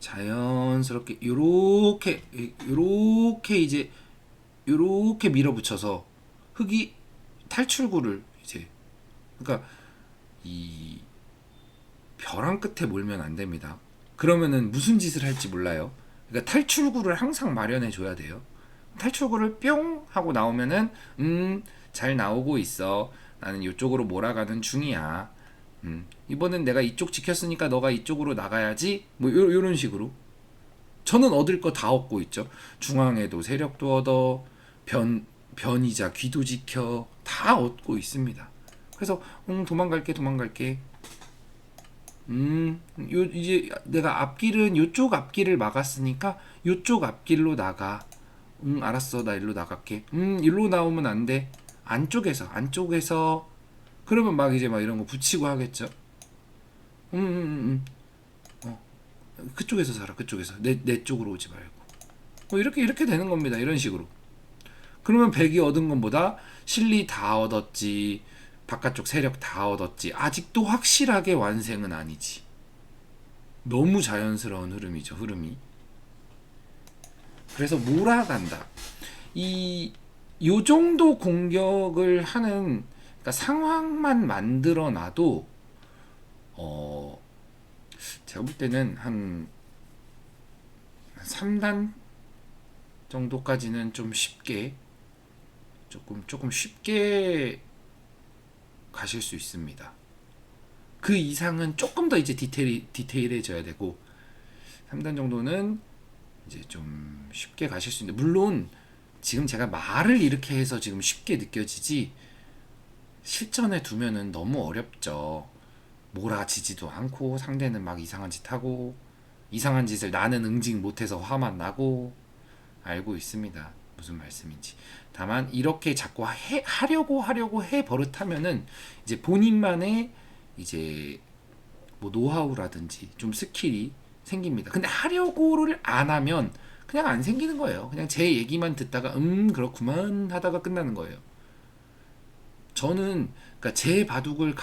자연스럽게 요렇게 이제 요렇게 밀어붙여서 흙이 탈출구를 이제 그러니까 이 벼랑 끝에 몰면 안 됩니다. 그러면은 무슨 짓을 할지 몰라요. 그러니까 탈출구를 항상 마련해 줘야 돼요. 탈출구를 뿅 하고 나오면은 잘 나오고 있어. 나는 이쪽으로 몰아가는 중이야. 이번엔 내가 이쪽 지켰으니까 너가 이쪽으로 나가야지. 뭐 요런 식으로. 저는 얻을 거 다 얻고 있죠. 중앙에도 세력도 얻어, 변이자 귀도 지켜 다 얻고 있습니다. 그래서 도망갈게. 이제 내가 앞길은 요쪽 앞길을 막았으니까 요쪽 앞길로 나가. 알았어. 나 일로 나갈게. 일로 나오면 안 돼. 안쪽에서. 그러면 막 이제 막 이런 거 붙이고 하겠죠. 그쪽에서 살아. 그쪽에서. 내 쪽으로 오지 말고. 이렇게 되는 겁니다. 이런 식으로. 그러면 백이 얻은 것보다 실리 다 얻었지. 바깥쪽 세력 다 얻었지. 아직도 확실하게 완생은 아니지. 너무 자연스러운 흐름이죠. 흐름이. 그래서 몰아간다. 요 정도 공격을 하는 그러니까 상황만 만들어 놔도 제가 볼 때는 한 3단 정도까지는 좀 쉽게 조금 쉽게 가실 수 있습니다. 그 이상은 조금 더 이제 디테일해져야 되고 3단 정도는 이제 좀 쉽게 가실 수 있는데 물론 지금 제가 말을 이렇게 해서 지금 쉽게 느껴지지 실전에 두면은 너무 어렵죠. 몰아지지도 않고 상대는 막 이상한 짓 하고 이상한 짓을 나는 응징 못해서 화만 나고 알고 있습니다. 무슨 말씀인지. 다만 이렇게 자꾸 하려고 해 버릇하면은 이제 본인만의 이제 뭐 노하우라든지 좀 스킬이 생깁니다. 근데 하려고를 안 하면 그냥 안 생기는 거예요. 그냥 제 얘기만 듣다가 그렇구만 하다가 끝나는 거예요. 저는 그러니까 제 바둑을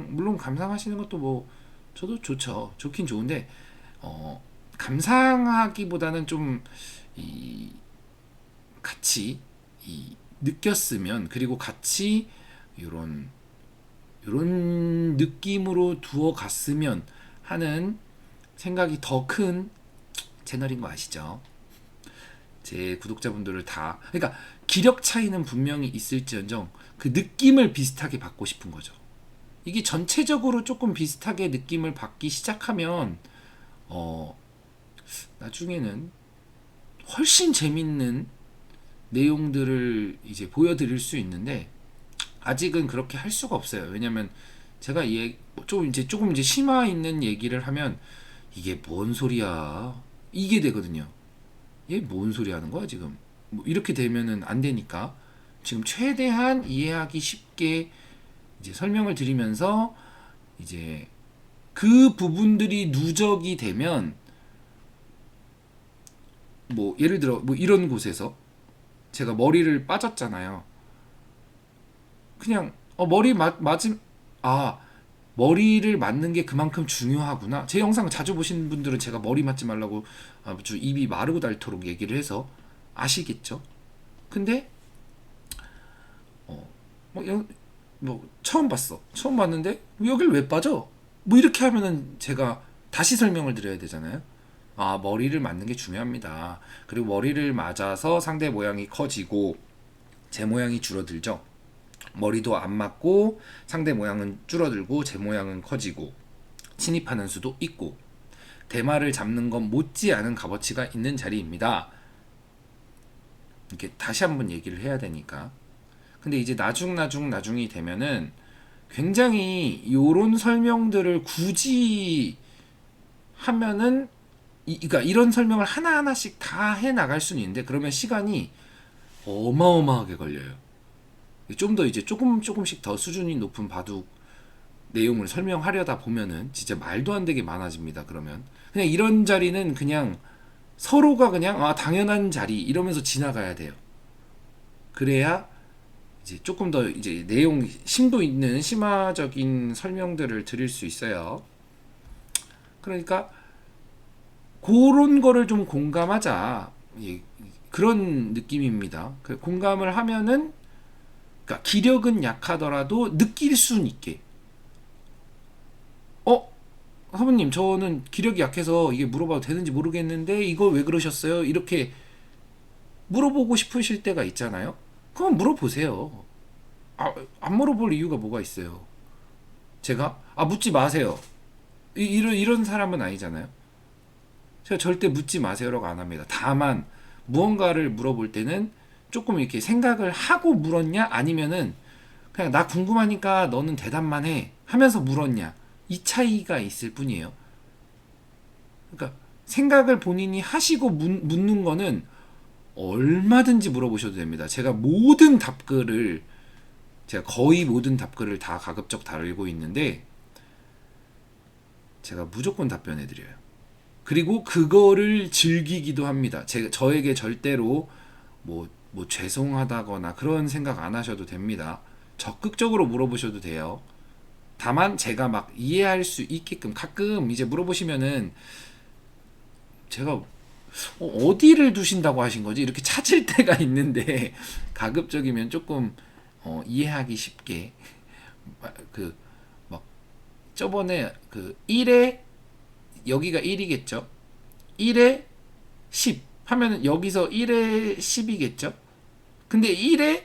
물론 감상하시는 것도 뭐 저도 좋긴 좋은데 감상하기보다는 좀 같이 느꼈으면 그리고 같이 이런 느낌으로 두어 갔으면 하는 생각이 더 큰 채널인 거 아시죠? 제 구독자분들을 다 그러니까 기력 차이는 분명히 있을지언정 그 느낌을 비슷하게 받고 싶은 거죠. 이게 전체적으로 조금 비슷하게 느낌을 받기 시작하면 나중에는 훨씬 재밌는 내용들을 이제 보여드릴 수 있는데 아직은 그렇게 할 수가 없어요. 왜냐면 제가 조금 이제 심화 있는 얘기를 하면 이게 뭔 소리야 이게 되거든요. 얘 뭔 소리 하는 거야 지금? 뭐 이렇게 되면은 안 되니까 지금 최대한 이해하기 쉽게 이제 설명을 드리면서 이제 그 부분들이 누적이 되면 뭐 예를 들어 뭐 이런 곳에서 제가 머리를 빠졌잖아요. 그냥 맞음 아 머리를 맞는 게 그만큼 중요하구나. 제 영상 자주 보시는 분들은 제가 머리 맞지 말라고 아주 입이 마르고 닳도록 얘기를 해서 아시겠죠? 근데 뭐, 뭐 처음 봤어. 처음 봤는데 여길 왜 빠져? 뭐 이렇게 하면은 제가 다시 설명을 드려야 되잖아요. 아, 머리를 맞는 게 중요합니다. 그리고 머리를 맞아서 상대 모양이 커지고 제 모양이 줄어들죠. 머리도 안 맞고 상대 모양은 줄어들고 제 모양은 커지고 침입하는 수도 있고 대마를 잡는 건 못지않은 값어치가 있는 자리입니다. 이렇게 다시 한번 얘기를 해야 되니까. 근데 이제 나중이 되면은 굉장히 요런 설명들을 굳이 하면은 그러니까 이런 설명을 하나하나씩 다 해 나갈 수는 있는데 그러면 시간이 어마어마하게 걸려요. 좀 더 이제 조금씩 더 수준이 높은 바둑 내용을 설명하려다 보면은 진짜 말도 안 되게 많아집니다. 그러면 그냥 이런 자리는 그냥 서로가 그냥 당연한 자리 이러면서 지나가야 돼요. 그래야 이제 조금 더 이제 내용 심도 있는 심화적인 설명들을 드릴 수 있어요. 그러니까 그런 거를 좀 공감하자. 예, 그런 느낌입니다. 공감을 하면은 그러니까 기력은 약하더라도 느낄 수는 있게. 사부님 저는 기력이 약해서 이게 물어봐도 되는지 모르겠는데 이걸 왜 그러셨어요? 이렇게 물어보고 싶으실 때가 있잖아요. 그럼 물어보세요. 안 물어볼 이유가 뭐가 있어요? 제가 묻지 마세요. 이런 사람은 아니잖아요. 제가 절대 묻지 마세요라고 안 합니다. 다만 무언가를 물어볼 때는 조금 이렇게 생각을 하고 물었냐 아니면은 그냥 나 궁금하니까 너는 대답만 해 하면서 물었냐 이 차이가 있을 뿐이에요. 그러니까 생각을 본인이 하시고 묻는 거는 얼마든지 물어보셔도 됩니다. 제가 거의 모든 답글을 다 가급적 달고 있는데 제가 무조건 답변해 드려요. 그리고 그거를 즐기기도 합니다. 저에게 절대로 뭐 죄송하다거나 그런 생각 안 하셔도 됩니다. 적극적으로 물어보셔도 돼요. 다만 제가 막 이해할 수 있게끔 가끔 이제 물어보시면은 제가 어디를 두신다고 하신 거지? 이렇게 찾을 때가 있는데 가급적이면 조금 이해하기 쉽게 그 막 저번에 그 1에 여기가 1이겠죠? 1에 10 하면은 여기서 1에 10이겠죠? 근데 1에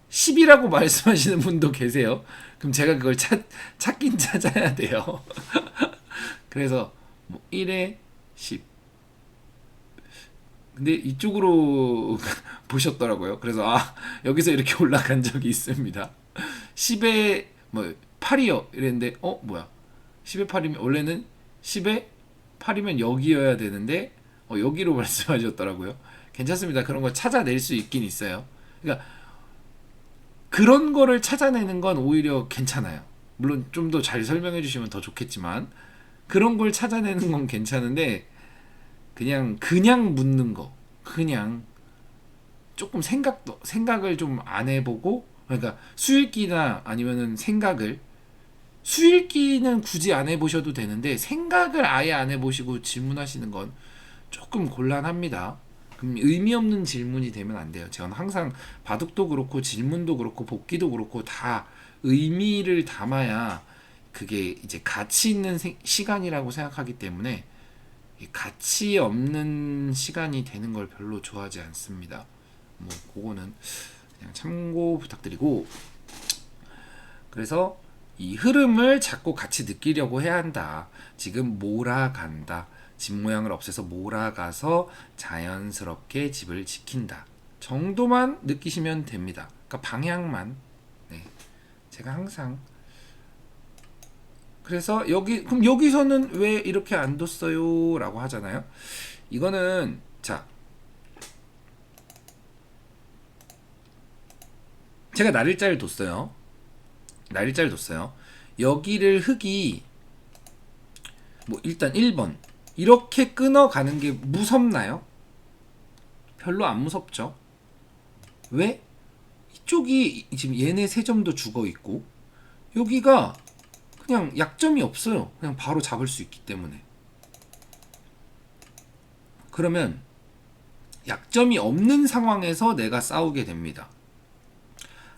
10이라고 말씀하시는 분도 계세요. 그럼 제가 그걸 찾긴 찾아야 돼요. 그래서 뭐 1에 10 근데 이쪽으로 보셨더라고요. 그래서 여기서 이렇게 올라간 적이 있습니다. 10에 뭐 8이요 이랬는데 뭐야 10에 8이면 원래는 10에 8이면 여기여야 되는데 여기로 말씀하셨더라고요. 괜찮습니다. 그런 거 찾아낼 수 있긴 있어요. 그러니까 그런 거를 찾아내는 건 오히려 괜찮아요. 물론 좀 더 잘 설명해 주시면 더 좋겠지만 그런 걸 찾아내는 건 괜찮은데 그냥 묻는 거 그냥 조금 생각을 좀 안 해보고 그러니까 수읽기나 아니면은 수읽기는 굳이 안 해보셔도 되는데 생각을 아예 안 해보시고 질문하시는 건 조금 곤란합니다. 그럼 의미 없는 질문이 되면 안 돼요. 제가 항상 바둑도 그렇고 질문도 그렇고 복기도 그렇고 다 의미를 담아야 그게 이제 가치 있는 시간이라고 생각하기 때문에 가치 없는 시간이 되는 걸 별로 좋아하지 않습니다. 뭐 그거는 그냥 참고 부탁드리고 그래서 이 흐름을 자꾸 같이 느끼려고 해야 한다. 지금 몰아간다. 집 모양을 없애서 몰아가서 자연스럽게 집을 지킨다 정도만 느끼시면 됩니다. 그러니까 방향만. 네. 제가 항상 그래서 그럼 여기서는 왜 이렇게 안 뒀어요? 라고 하잖아요. 이거는 자 제가 날일자를 뒀어요. 날일자를 뒀어요. 여기를 흙이 뭐 일단 1번 이렇게 끊어가는 게 무섭나요? 별로 안 무섭죠. 왜? 이쪽이 지금 얘네 3점도 죽어 있고 여기가 그냥 약점이 없어요. 그냥 바로 잡을 수 있기 때문에. 그러면 약점이 없는 상황에서 내가 싸우게 됩니다.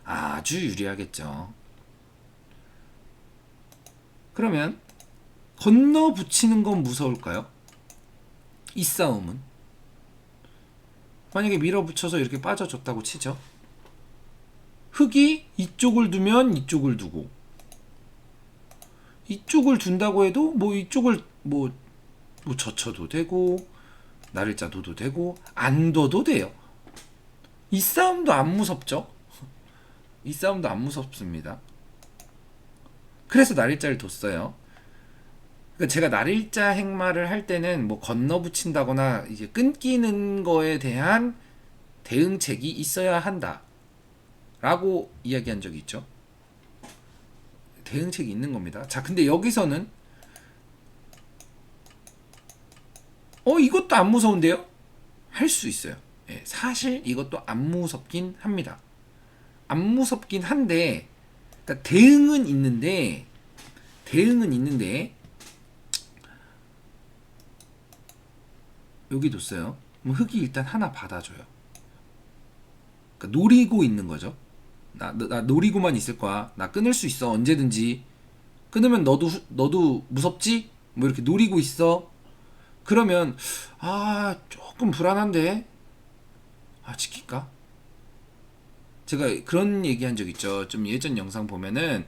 아주 유리하겠죠. 그러면 건너 붙이는 건 무서울까요? 이 싸움은 만약에 밀어붙여서 이렇게 빠져줬다고 치죠. 흙이 이쪽을 두면 이쪽을 두고 이쪽을 둔다고 해도 뭐 이쪽을 뭐 젖혀도 되고 날일자 둬도 되고 안 둬도 돼요. 이 싸움도 안 무섭죠. 이 싸움도 안 무섭습니다. 그래서 날일자를 뒀어요. 그러니까 제가 날일자 행마를 할 때는 뭐 건너 붙인다거나 이제 끊기는 거에 대한 대응책이 있어야 한다 라고 이야기한 적이 있죠. 대응책이 있는 겁니다. 자, 근데 여기서는 이것도 안 무서운데요? 할 수 있어요. 예, 사실 이것도 안 무섭긴 합니다. 안 무섭긴 한데 그러니까 대응은 있는데 여기 뒀어요. 그럼 흙이 일단 하나 받아줘요. 그러니까 노리고 있는 거죠. 나 노리고만 있을 거야. 나 끊을 수 있어. 언제든지. 끊으면 너도 무섭지? 뭐 이렇게 노리고 있어. 그러면 조금 불안한데. 지킬까? 제가 그런 얘기한 적 있죠. 좀 예전 영상 보면은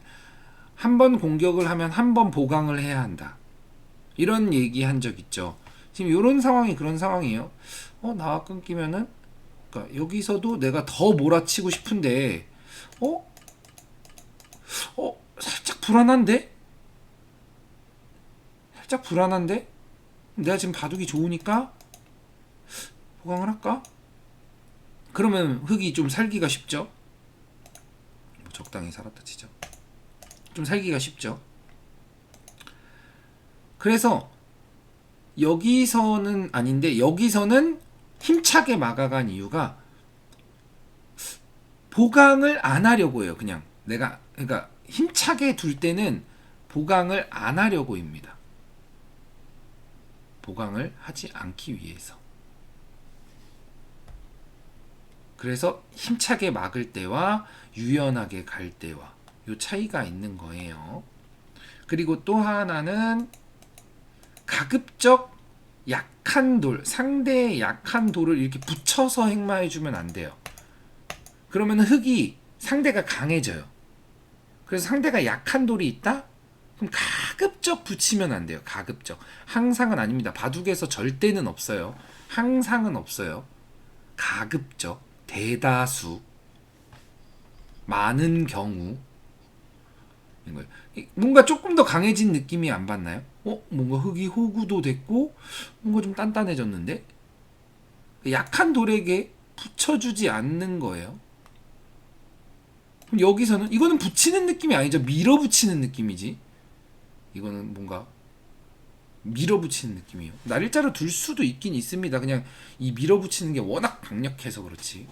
한 번 공격을 하면 한 번 보강을 해야 한다. 이런 얘기한 적 있죠. 지금 이런 상황이 그런 상황이에요. 나와 끊기면은 그러니까 여기서도 내가 더 몰아치고 싶은데 살짝 불안한데? 살짝 불안한데? 내가 지금 바둑이 좋으니까 보강을 할까? 그러면 흙이 좀 살기가 쉽죠? 뭐 적당히 살았다 치죠. 좀 살기가 쉽죠. 그래서 여기서는 아닌데 여기서는 힘차게 막아간 이유가 보강을 안 하려고 해요. 그냥 내가 그러니까 힘차게 둘 때는 보강을 안 하려고입니다. 보강을 하지 않기 위해서. 그래서 힘차게 막을 때와 유연하게 갈 때와 요 차이가 있는 거예요. 그리고 또 하나는 가급적 약한 돌, 상대의 약한 돌을 이렇게 붙여서 행마해주면 안 돼요. 그러면 흙이 상대가 강해져요. 그래서 상대가 약한 돌이 있다? 그럼 가급적 붙이면 안 돼요. 가급적. 항상은 아닙니다. 바둑에서 절대는 없어요. 항상은 없어요. 가급적, 대다수, 많은 경우 뭔가 조금 더 강해진 느낌이 안 받나요? 뭔가 흙이 호구도 됐고 뭔가 좀 단단해졌는데 약한 돌에게 붙여주지 않는 거예요. 그럼 여기서는 이거는 붙이는 느낌이 아니죠. 밀어붙이는 느낌이지. 이거는 뭔가 밀어붙이는 느낌이에요. 날일자로 둘 수도 있긴 있습니다. 그냥 이 밀어붙이는 게 워낙 강력해서 그렇지.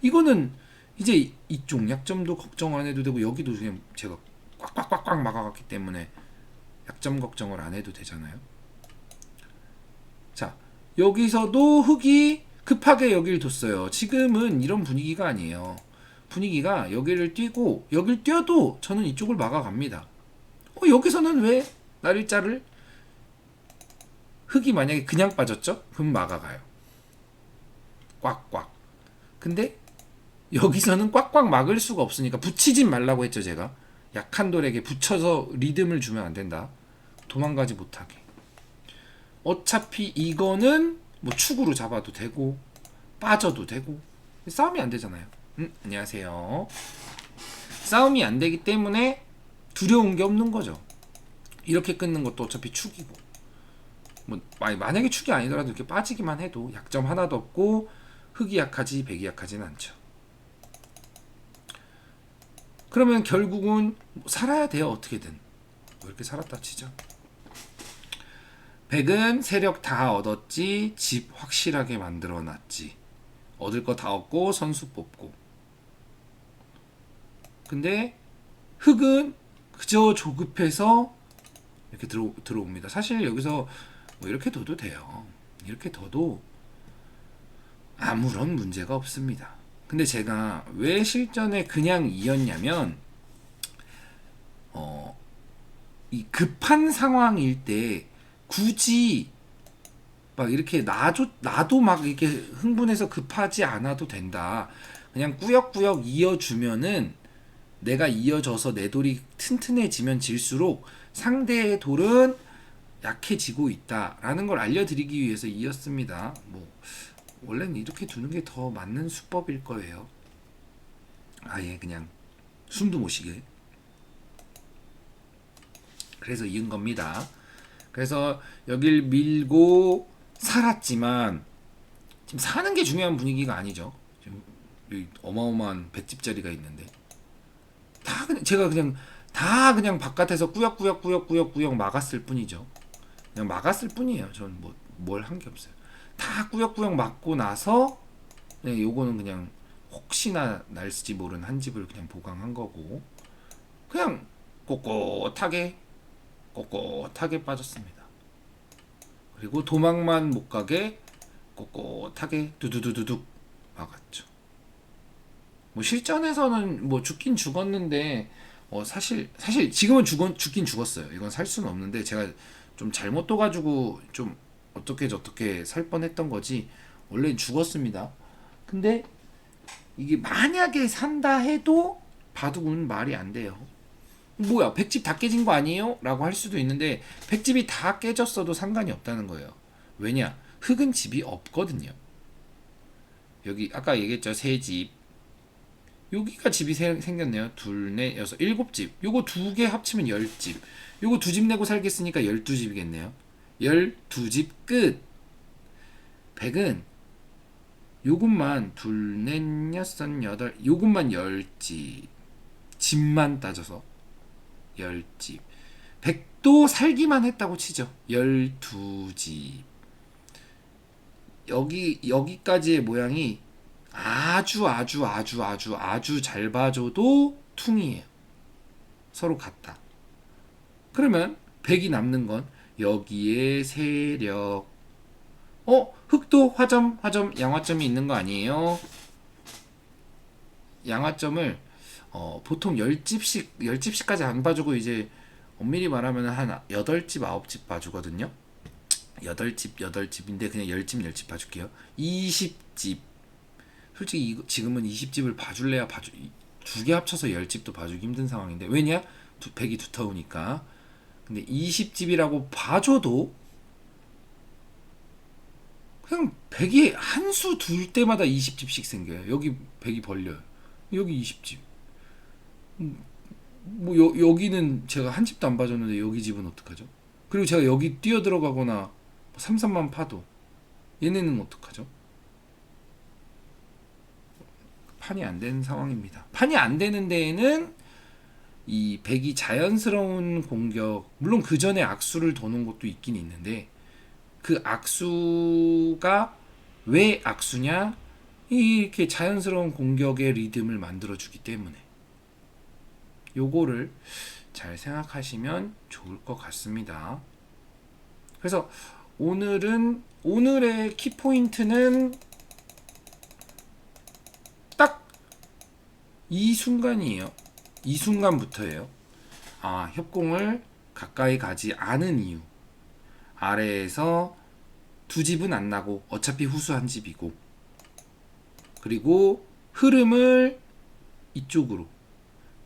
이거는 이제 이쪽 약점도 걱정 안 해도 되고 여기도 그냥 제가 꽉꽉꽉꽉 막아갔기 때문에 약점 걱정을 안 해도 되잖아요. 자, 여기서도 흙이 급하게 여기를 뒀어요. 지금은 이런 분위기가 아니에요. 분위기가 여기를 뛰고 여길 뛰어도 저는 이쪽을 막아갑니다. 여기서는 왜 날일자를 흙이 만약에 그냥 빠졌죠? 그럼 막아가요. 꽉꽉. 근데 여기서는 꽉꽉 막을 수가 없으니까 붙이진 말라고 했죠. 제가 약한 돌에게 붙여서 리듬을 주면 안 된다. 도망가지 못하게. 어차피 이거는 뭐 축으로 잡아도 되고 빠져도 되고 싸움이 안 되잖아요. 안녕하세요. 싸움이 안 되기 때문에 두려운 게 없는 거죠. 이렇게 끊는 것도 어차피 축이고 뭐 만약에 축이 아니더라도 이렇게 빠지기만 해도 약점 하나도 없고 흑이 약하지 백이 약하지는 않죠. 그러면 결국은 살아야 돼요. 어떻게든. 뭐 이렇게 살았다 치죠. 백은 세력 다 얻었지, 집 확실하게 만들어놨지, 얻을 거 다 얻고 선수 뽑고. 근데 흑은 그저 조급해서 이렇게 들어옵니다. 사실 여기서 뭐 이렇게 둬도 돼요. 이렇게 둬도 아무런 문제가 없습니다. 근데 제가 왜 실전에 그냥 이었냐면 이 급한 상황일 때 굳이 막 이렇게 나도 막 이렇게 흥분해서 급하지 않아도 된다. 그냥 꾸역꾸역 이어주면은 내가 이어져서 내 돌이 튼튼해지면 질수록 상대의 돌은 약해지고 있다라는 걸 알려드리기 위해서 이었습니다. 뭐 원래는 이렇게 두는 게 더 맞는 수법일 거예요. 아예 그냥 숨도 못 쉬게. 그래서 이은 겁니다. 그래서 여길 밀고 살았지만 지금 사는 게 중요한 분위기가 아니죠. 지금 여기 어마어마한 100집짜리가 있는데 다 그냥 제가 그냥 다 그냥 바깥에서 꾸역꾸역 막았을 뿐이죠. 그냥 막았을 뿐이에요. 저는 뭐 뭘 한 게 없어요. 다 꾸역꾸역 막고 나서 그냥 요거는 그냥 혹시나 날지 모르는 한 집을 그냥 보강한 거고 그냥 꼿꼿하게 빠졌습니다. 그리고 도망만 못 가게 꼿꼿하게 두두두두둑 막았죠. 뭐 실전에서는 뭐 죽긴 죽었는데 사실 지금은 죽긴 죽었어요. 이건 살 수는 없는데 제가 좀 잘못 둬가지고 좀 어떻게 저렇게 살 뻔했던 거지 원래는 죽었습니다. 근데 이게 만약에 산다 해도 바둑은 말이 안 돼요. 뭐야 100집 다 깨진 거 아니에요? 라고 할 수도 있는데 100집이 다 깨졌어도 상관이 없다는 거예요. 왜냐? 흑은 집이 없거든요. 여기 아까 얘기했죠. 3집 여기가 집이 생겼네요. 둘, 넷, 여섯, 7집. 요거 2개 합치면 10집. 요거 2집 내고 살겠으니까 12집이겠네요. 12집 끝. 100은 요것만 둘, 넷, 여섯, 여덟 요것만 10집. 집만 따져서 10집. 100도 살기만 했다고 치죠. 12집. 여기까지의 모양이 아주 잘 봐줘도 퉁이에요. 서로 같다. 그러면 100이 남는 건 여기에 세력. 흑도 화점, 양화점이 있는 거 아니에요? 양화점을 보통 10집씩까지 안 봐주고 이제 엄밀히 말하면 한 8집, 9집 봐주거든요. 8집인데 그냥 10집 봐줄게요. 20집. 솔직히 지금은 20집을 봐줄래야 두 개 합쳐서 10집도 봐주기 힘든 상황인데 왜냐? 100이 두터우니까. 근데 20집이라고 봐줘도 그냥 100이 한 수 둘 때마다 20집씩 생겨요. 여기 100이 벌려요. 여기 20집. 뭐 여기는 제가 한 집도 안 봐줬는데 여기 집은 어떡하죠? 그리고 제가 여기 뛰어들어가거나 3-3만 파도 얘네는 어떡하죠? 판이 안 되는 상황입니다. 판이 안 되는 데에는 이 100이 자연스러운 공격, 물론 그 전에 악수를 도는 것도 있긴 있는데 그 악수가 왜 악수냐? 이렇게 자연스러운 공격의 리듬을 만들어주기 때문에 요거를 잘 생각하시면 좋을 것 같습니다. 그래서 오늘의 키포인트는 딱 이 순간이에요. 이 순간부터예요. 협공을 가까이 가지 않은 이유. 아래에서 2집은 안 나고 어차피 후수 한 집이고 그리고 흐름을 이쪽으로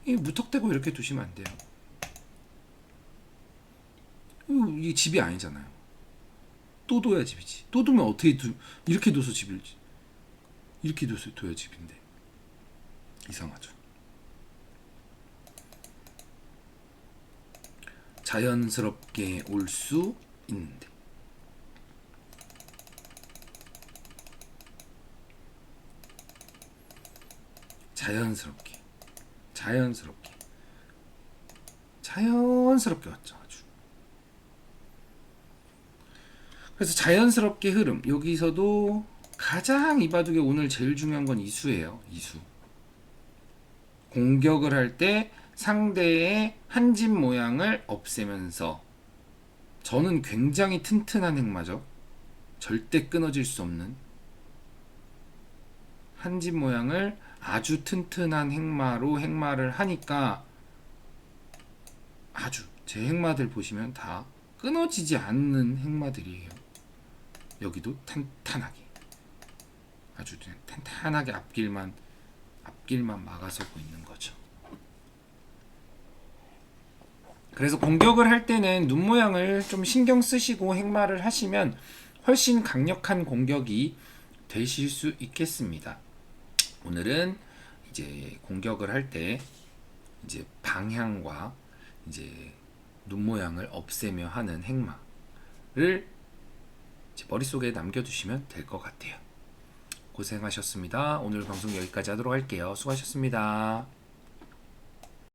무턱대고 이렇게 두시면 안 돼요. 이게 집이 아니잖아요. 또 둬야 집이지. 또 두면 어떻게 이렇게 둬서 집일지. 이렇게 둬야 집인데. 이상하죠. 자연스럽게 올 수 있는데. 자연스럽게 왔죠. 아주. 그래서 자연스럽게 흐름. 여기서도 가장 이 바둑에 오늘 제일 중요한 건 이수예요. 이수. 공격을 할 때 상대의 한 집 모양을 없애면서, 저는 굉장히 튼튼한 행마죠. 절대 끊어질 수 없는 한 집 모양을 아주 튼튼한 행마로 행마를 하니까, 아주 제 행마들 보시면 다 끊어지지 않는 행마들이에요. 여기도 탄탄하게, 아주 탄탄하게 앞길만 막아서고 있는 거죠. 그래서 공격을 할 때는 눈 모양을 좀 신경 쓰시고 행마를 하시면 훨씬 강력한 공격이 되실 수 있겠습니다. 오늘은 이제 공격을 할 때 이제 방향과 이제 눈 모양을 없애며 하는 행마를 이제 머릿속에 남겨두시면 될 것 같아요. 고생하셨습니다. 오늘 방송 여기까지 하도록 할게요. 수고하셨습니다.